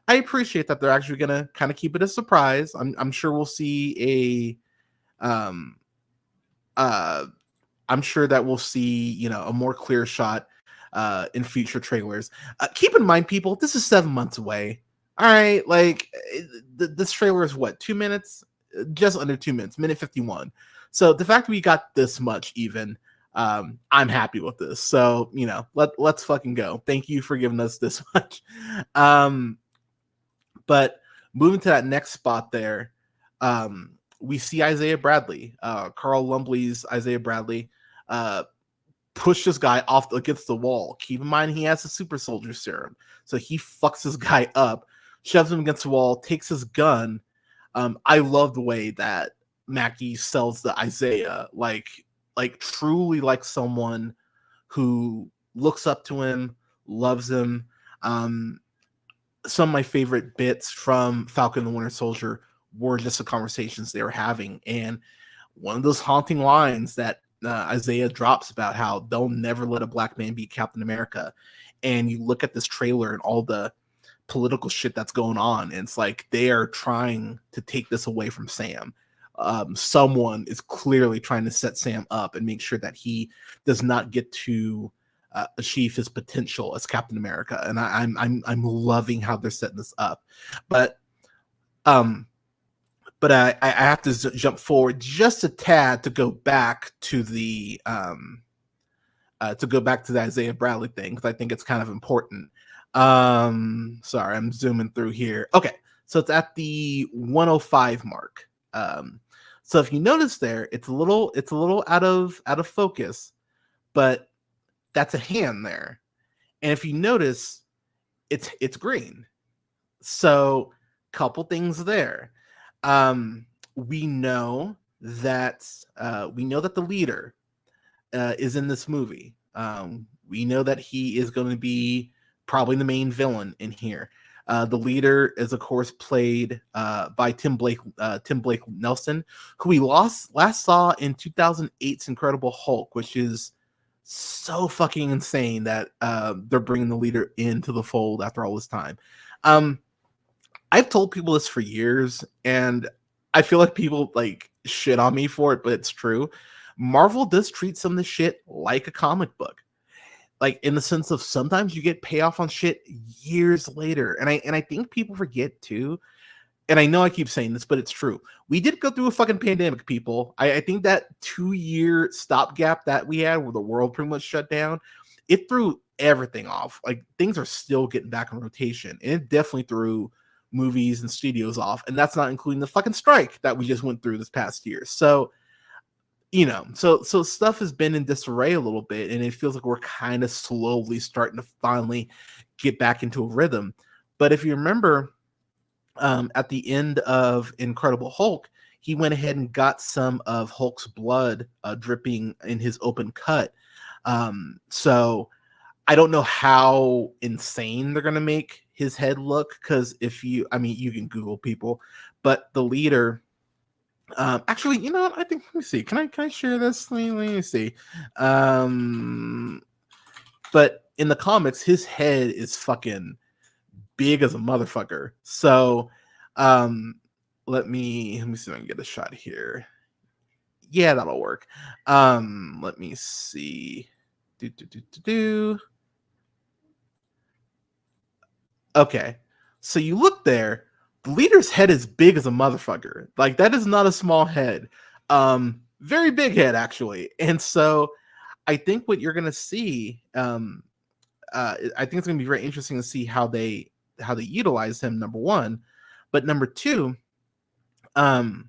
Speaker 1: I appreciate that they're actually gonna kind of keep it a surprise. I'm sure we'll see I'm sure that we'll see a more clear shot in future trailers. Keep in mind, people, this is 7 months away. All right, like this trailer is what, 2 minutes, just under 2 minutes, minute 51. So the fact that we got this much, even, I'm happy with this. So let's fucking go. Thank you for giving us this much. But moving to that next spot there, we see Isaiah Bradley, Carl Lumbly's Isaiah Bradley, push this guy off against the wall. Keep in mind, he has a super soldier serum. So he fucks this guy up, shoves him against the wall, takes his gun. I love the way that Mackie sells the Isaiah, like truly like someone who looks up to him, loves him. Some of my favorite bits from Falcon and the Winter Soldier were just the conversations they were having. And one of those haunting lines that Isaiah drops about how they'll never let a black man be Captain America. And you look at this trailer and all the political shit that's going on, and it's like they are trying to take this away from Sam. Someone is clearly trying to set Sam up and make sure that he does not get to achieve his potential as Captain America. And I'm loving how they're setting this up. But I have to jump forward just a tad to go back to the Isaiah Bradley thing, because I think it's kind of important. Sorry, I'm zooming through here. Okay, so it's at the 105 mark. So if you notice there, it's a little out of focus, but that's a hand there. And if you notice, it's green. So couple things there. We know that the leader is in this movie. We know that he is going to be probably the main villain in here. The leader is, of course, played by Tim Blake Nelson, who we last saw in 2008's Incredible Hulk, which is so fucking insane that they're bringing the leader into the fold after all this time. I've told people this for years, and I feel like people like shit on me for it, but it's true. Marvel does treat some of this shit like a comic book. Like, in the sense of sometimes you get payoff on shit years later. And I think people forget too. And I know I keep saying this, but it's true. We did go through a fucking pandemic, people. I think that 2-year stopgap that we had where the world pretty much shut down, it threw everything off. Like, things are still getting back on rotation. And it definitely threw movies and studios off. And that's not including the fucking strike that we just went through this past year. So, you know, so stuff has been in disarray a little bit, and it feels like we're kind of slowly starting to finally get back into a rhythm. But if you remember, at the end of Incredible Hulk, he went ahead and got some of Hulk's blood dripping in his open cut. So I don't know how insane they're going to make his head look, because you can Google people, but the leader... actually, you know what? I think, let me see. Can I share this? Let me see. But in the comics, his head is fucking big as a motherfucker. So, let me see if I can get a shot here. Yeah, that'll work. Let me see. Okay. So you look there. The leader's head is big as a motherfucker. Like, that is not a small head. Very big head, actually. And so I think what you're going to see, I think it's going to be very interesting to see how they utilize him, number one. But number two, I'm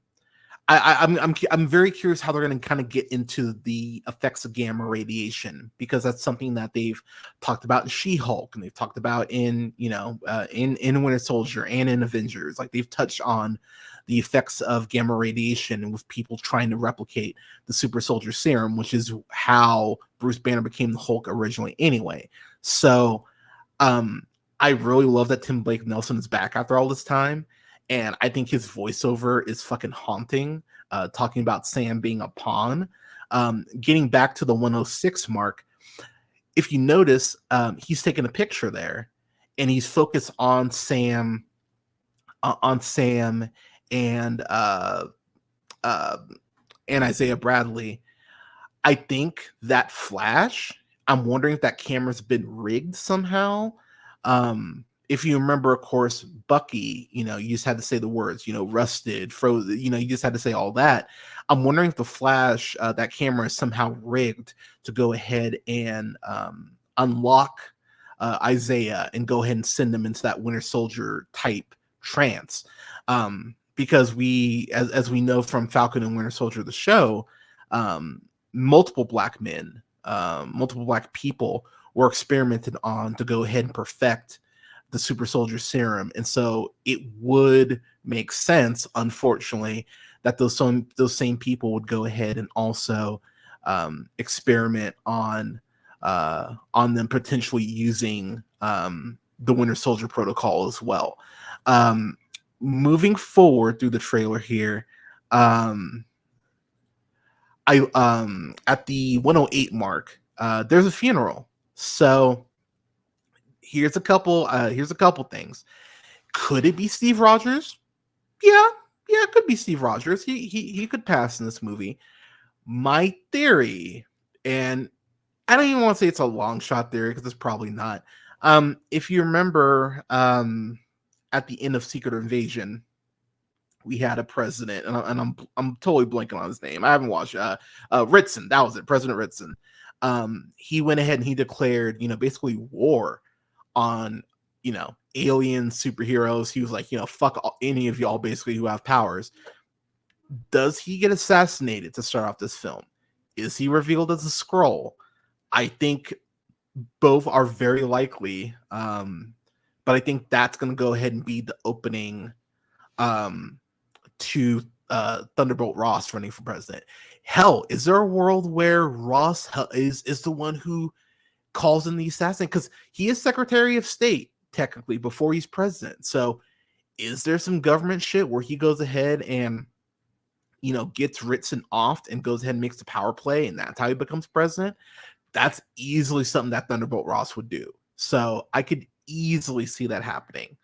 Speaker 1: very curious how they're going to kind of get into the effects of gamma radiation, because that's something that they've talked about in She-Hulk, and they've talked about in Winter Soldier and in Avengers. Like, they've touched on the effects of gamma radiation with people trying to replicate the super soldier serum, which is how Bruce Banner became the Hulk originally anyway. So I really love that Tim Blake Nelson is back after all this time. And I think his voiceover is fucking haunting, talking about Sam being a pawn. Getting back to the 106 mark, if you notice, he's taking a picture there, and he's focused on Sam, and Isaiah Bradley. I think that flash, I'm wondering if that camera's been rigged somehow. If you remember, of course, Bucky, you just had to say the words, rusted, frozen, you just had to say all that. I'm wondering if the flash, that camera is somehow rigged to go ahead and unlock Isaiah and go ahead and send him into that Winter Soldier type trance. Because as we know from Falcon and Winter Soldier, the show, multiple black men, multiple black people were experimented on to go ahead and perfect the super soldier serum. And so it would make sense, unfortunately, that those same people would go ahead and also experiment on them potentially using the Winter Soldier protocol as well. Moving forward through the trailer here, at the 108 mark, there's a funeral. So here's a couple things. Could it be Steve Rogers? Yeah, it could be Steve Rogers. He could pass in this movie. My theory, and I don't even want to say it's a long shot theory because it's probably not. If you remember, at the end of Secret Invasion, we had a president, and I'm totally blanking on his name. I haven't watched Ritson. That was it, President Ritson. He went ahead and he declared, basically war on, alien superheroes. He was like, fuck any of y'all basically who have powers. Does he get assassinated to start off this film? Is he revealed as a Skrull? I think both are very likely. But I think that's going to go ahead and be the opening to Thunderbolt Ross running for president. Hell, is there a world where Ross is the one who calls in the assassin? Because he is Secretary of State, technically before he's president. So is there some government shit where he goes ahead and, you know, gets Ritson off and goes ahead and makes the power play, and that's how he becomes president? That's easily something that Thunderbolt Ross would do. So I could easily see that happening.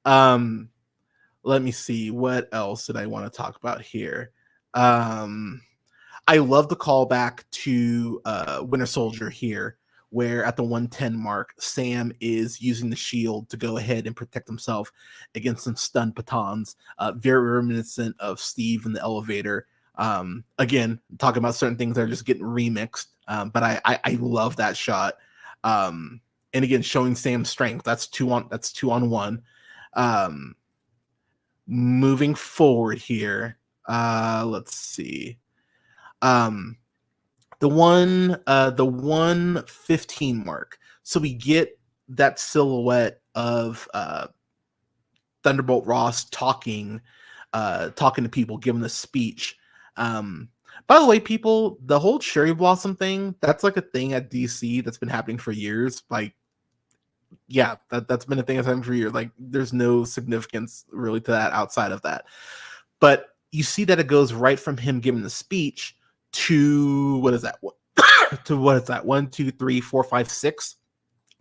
Speaker 1: Let me see. What else did I want to talk about here? I love the callback to Winter Soldier here, where at the 110 mark, Sam is using the shield to go ahead and protect himself against some stun batons. Very reminiscent of Steve in the elevator. Again, talking about certain things that are just getting remixed. But I love that shot. And again, showing Sam's strength. That's two on one. Moving forward here. Let's see. The 115 mark. So we get that silhouette of Thunderbolt Ross talking to people, giving a speech. By the way, people, the whole cherry blossom thing, that's like a thing at DC that's been happening for years. Like, yeah, that's been a thing that's happened for years. Like, there's no significance really to that outside of that. But you see that it goes right from him giving the speech to what is that? To what is that? 1, 2, 3, 4, 5, 6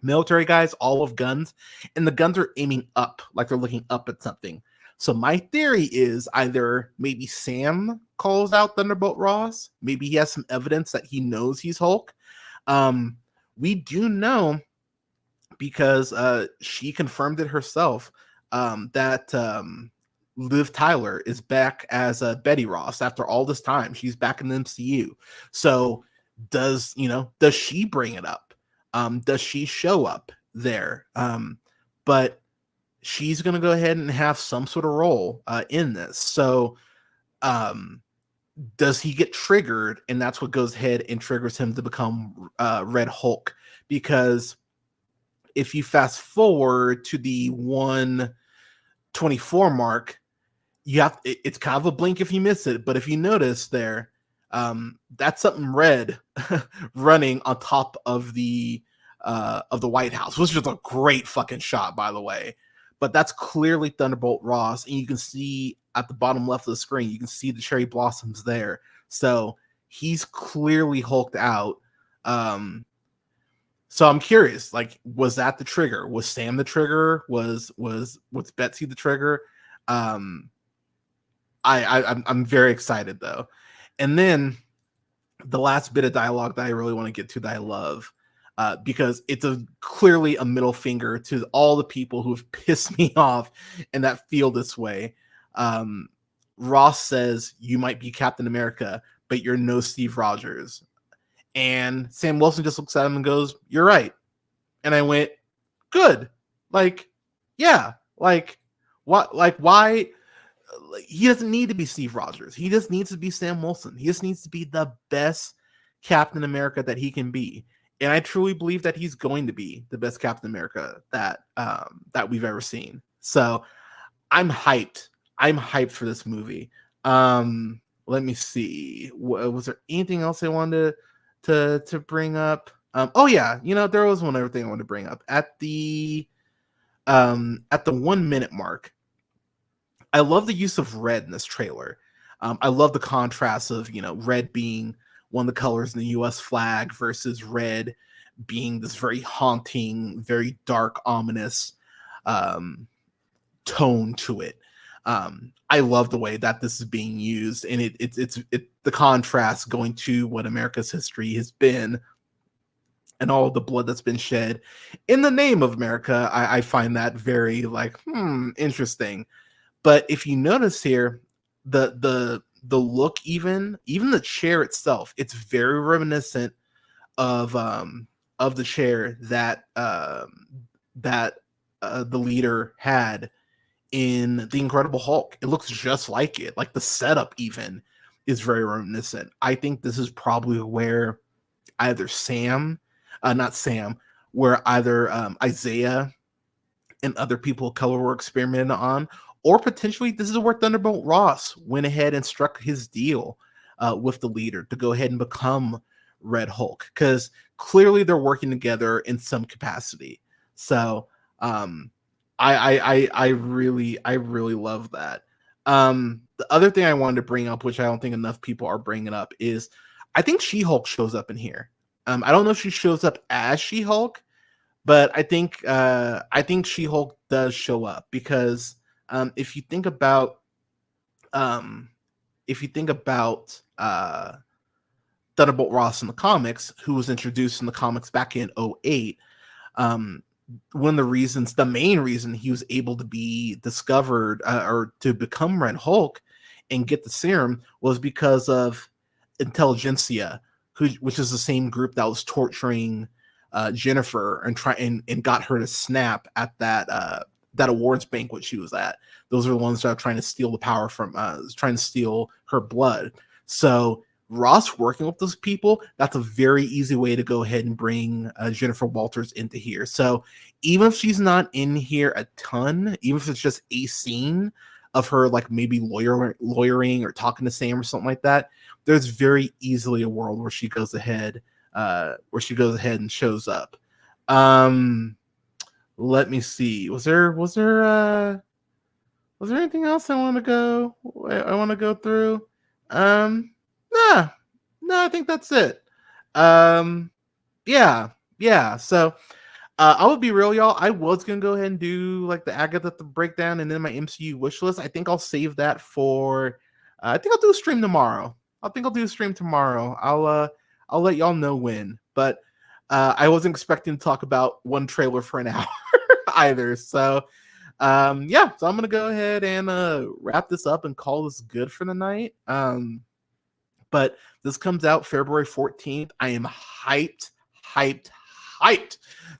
Speaker 1: military guys, all with guns, and the guns are aiming up, like they're looking up at something. So my theory is either maybe Sam calls out Thunderbolt Ross, maybe he has some evidence that he knows he's Hulk. We do know, because she confirmed it herself, that Liv Tyler is back as Betty Ross after all this time. She's back in the MCU. So does she bring it up? Does she show up there? But she's going to go ahead and have some sort of role in this. So does he get triggered? And that's what goes ahead and triggers him to become Red Hulk. Because if you fast forward to the 124 mark, it's kind of a blink if you miss it. But if you notice there, that's something red running on top of the White House, which is a great fucking shot, by the way. But that's clearly Thunderbolt Ross, and you can see at the bottom left of the screen, you can see the cherry blossoms there. So he's clearly hulked out. So I'm curious, like, was that the trigger? Was Sam the trigger? Was Betsy the trigger? I'm very excited though. And then the last bit of dialogue that I really want to get to, that I love, because it's clearly a middle finger to all the people who have pissed me off and that feel this way. Ross says, "You might be Captain America, but you're no Steve Rogers." And Sam Wilson just looks at him and goes, "You're right." And I went, "Good." Like, yeah, like, what, like, why? He doesn't need to be Steve Rogers. He just needs to be Sam Wilson. He just needs to be the best Captain America that he can be. And I truly believe that he's going to be the best Captain America that we've ever seen. So I'm hyped. I'm hyped for this movie. Let me see. Was there anything else I wanted to bring up? Oh yeah, there was one other thing I wanted to bring up at the 1 minute mark. I love the use of red in this trailer. I love the contrast of red being one of the colors in the U.S. flag versus red being this very haunting, very dark, ominous tone to it. I love the way that this is being used, and it's the contrast going to what America's history has been and all of the blood that's been shed in the name of America. I find that very interesting. But if you notice here, the look, even the chair itself, it's very reminiscent of the chair that the leader had in The Incredible Hulk. It looks just like it. Like the setup even is very reminiscent. I think this is probably where either Isaiah and other people of color were experimenting on, or potentially this is where Thunderbolt Ross went ahead and struck his deal with the leader to go ahead and become Red Hulk, because clearly they're working together in some capacity. So I really love that. The other thing I wanted to bring up, which I don't think enough people are bringing up, is I think She-Hulk shows up in here. I don't know if she shows up as She-Hulk, but I think She-Hulk does show up because if you think about um, Thunderbolt Ross in the comics, who was introduced in the comics back in '08, um, one of the main reason he was able to be discovered or to become Red Hulk and get the serum was because of Intelligentsia, which is the same group that was torturing Jennifer and got her to snap at that awards banquet she was at. Those are the ones that are trying to steal the power from, trying to steal her blood. So Ross working with those people, that's a very easy way to go ahead and bring Jennifer Walters into here. So even if she's not in here a ton, even if it's just a scene of her like maybe lawyering or talking to Sam or something like that, there's very easily a world where she goes ahead and shows up. Let me see. Was there anything else I want to go through? Nah, no, I think that's it. Yeah. So I will be real, y'all. I was gonna go ahead and do like the Agatha breakdown and then my MCU wish list. I think I'll save that for. I think I'll do a stream tomorrow. I'll let y'all know when. But I wasn't expecting to talk about one trailer for an hour either. So yeah. So I'm gonna go ahead and wrap this up and call this good for the night. But this comes out February 14th. I am hyped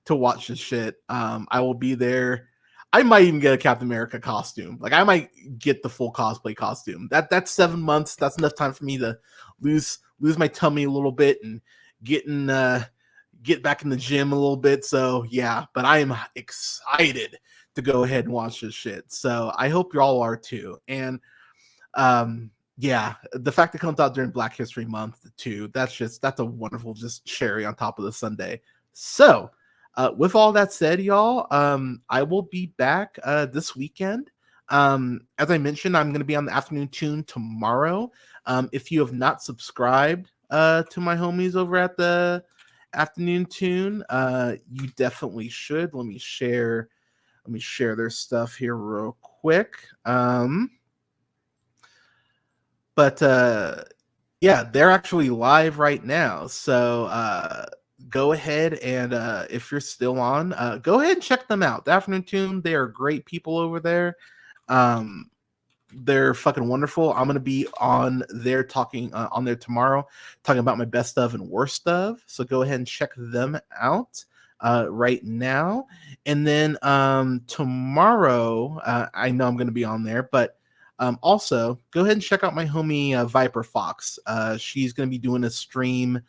Speaker 1: to watch this shit. I will be there. I might even get a Captain America costume. Like I might get the full cosplay costume. That's 7 months. That's enough time for me to lose my tummy a little bit and get back in the gym a little bit. So yeah, but I am excited to go ahead and watch this shit. So I hope you all are too. And yeah, the fact it comes out during Black History Month too, that's a wonderful just cherry on top of the sundae. So with all that said, y'all, I will be back this weekend. As I mentioned, I'm going to be on the Afternoon Tune tomorrow. If you have not subscribed to my homies over at the Afternoon Tune, you definitely should. Let me share their stuff here real quick. But yeah, they're actually live right now. So go ahead and if you're still on, go ahead and check them out. The Afternoon Tune, they are great people over there. They're fucking wonderful. I'm gonna be on there talking on there tomorrow, talking about my best of and worst of. So go ahead and check them out right now. And then tomorrow, I know I'm gonna be on there, but also go ahead and check out my homie Viper Fox. She's going to be doing a stream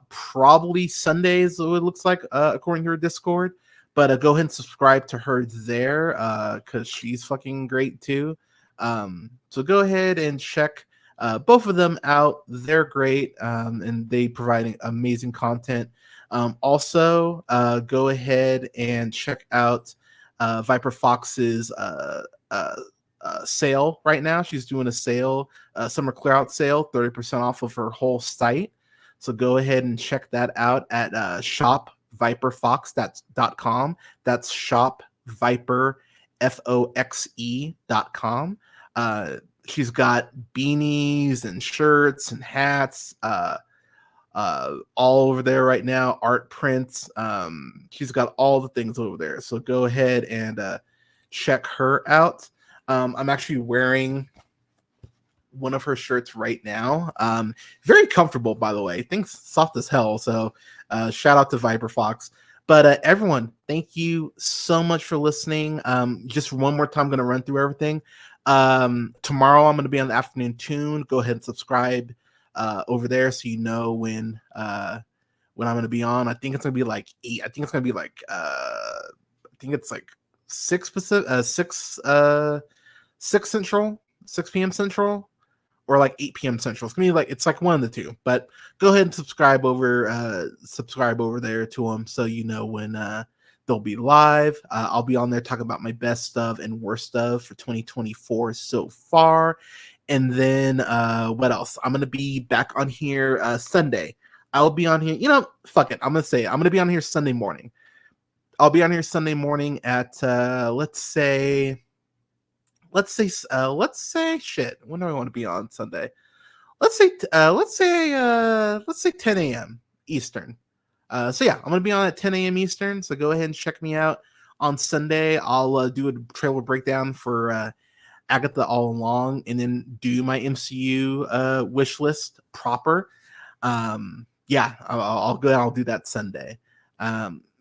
Speaker 1: probably Sundays, so it looks like, according to her Discord. But go ahead and subscribe to her there because she's fucking great too. So go ahead and check both of them out. They're great and they provide amazing content. Also, go ahead and check out Viper Fox's sale right now. She's doing a sale, summer clear out sale, 30% off of her whole site. So go ahead and check that out at shopviperfox.com. That's shopviperfoxe.com. She's got beanies and shirts and hats all over there right now, art prints. She's got all the things over there. So go ahead and check her out. I'm actually wearing one of her shirts right now. Very comfortable, by the way. Things soft as hell. So shout out to Viper Fox. But everyone, thank you so much for listening. Just one more time, I'm going to run through everything. Tomorrow, I'm going to be on the Afternoon Tune. Go ahead and subscribe over there so you know when I'm going to be on. I think it's going to be like 8. I think it's going to be like I think it's like 6 Central, 6 p.m. Central, or like 8 p.m. Central. It's gonna be like, it's like one of the two. But go ahead and subscribe over there to them so you know when they'll be live. I'll be on there talking about my best of and worst of for 2024 so far. And then what else? I'm going to be back on here Sunday. I'll be on here. You know, fuck it. I'm going to say I'm going to be on here Sunday morning. I'll be on here Sunday morning at let's say shit. When do I want to be on Sunday? Let's say 10 a.m. Eastern. So yeah, I'm gonna be on at 10 a.m. Eastern. So go ahead and check me out on Sunday. I'll do a trailer breakdown for Agatha All Along, and then do my MCU wish list proper. Yeah, I'll go. I'll do that Sunday.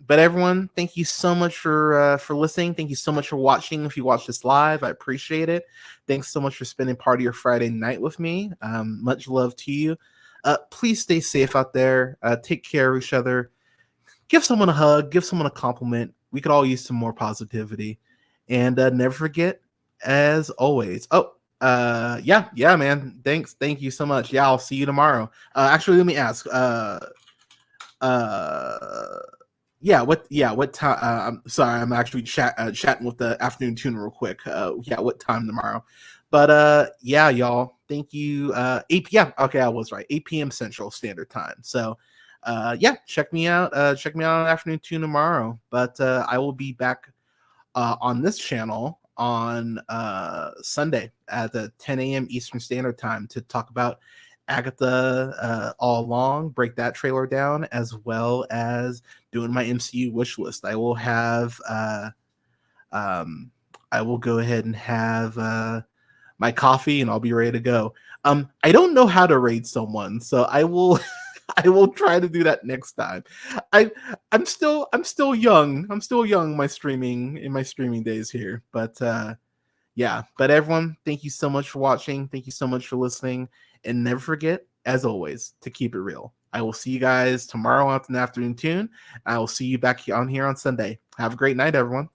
Speaker 1: But everyone, thank you so much for listening. Thank you so much for watching. If you watch this live, I appreciate it. Thanks so much for spending part of your Friday night with me. Much love to you. Please stay safe out there. Take care of each other. Give someone a hug. Give someone a compliment. We could all use some more positivity. And never forget, as always. Yeah, man. Thanks. Thank you so much. Yeah, I'll see you tomorrow. Actually, let me ask. What time? I'm sorry, I'm actually chatting with the afternoon tuner real quick. What time tomorrow? But yeah, y'all. Thank you. 8 p.m. Okay, I was right. 8 p.m. Central Standard Time. So, yeah, check me out. Check me out on afternoon tune tomorrow. But I will be back on this channel on Sunday at 10 a.m. Eastern Standard Time to talk about Agatha All Along, break that trailer down, as well as doing my MCU wish list. I will have I will go ahead and have my coffee, and I'll be ready to go. I don't know how to raid someone, so I will I will try to do that next time. I'm still young. I'm still young in my streaming days here. But yeah, but everyone, thank you so much for watching. Thank you so much for listening. And never forget, as always, to keep it real. I will see you guys tomorrow after the afternoon tune. I will see you back on here on Sunday. Have a great night, everyone.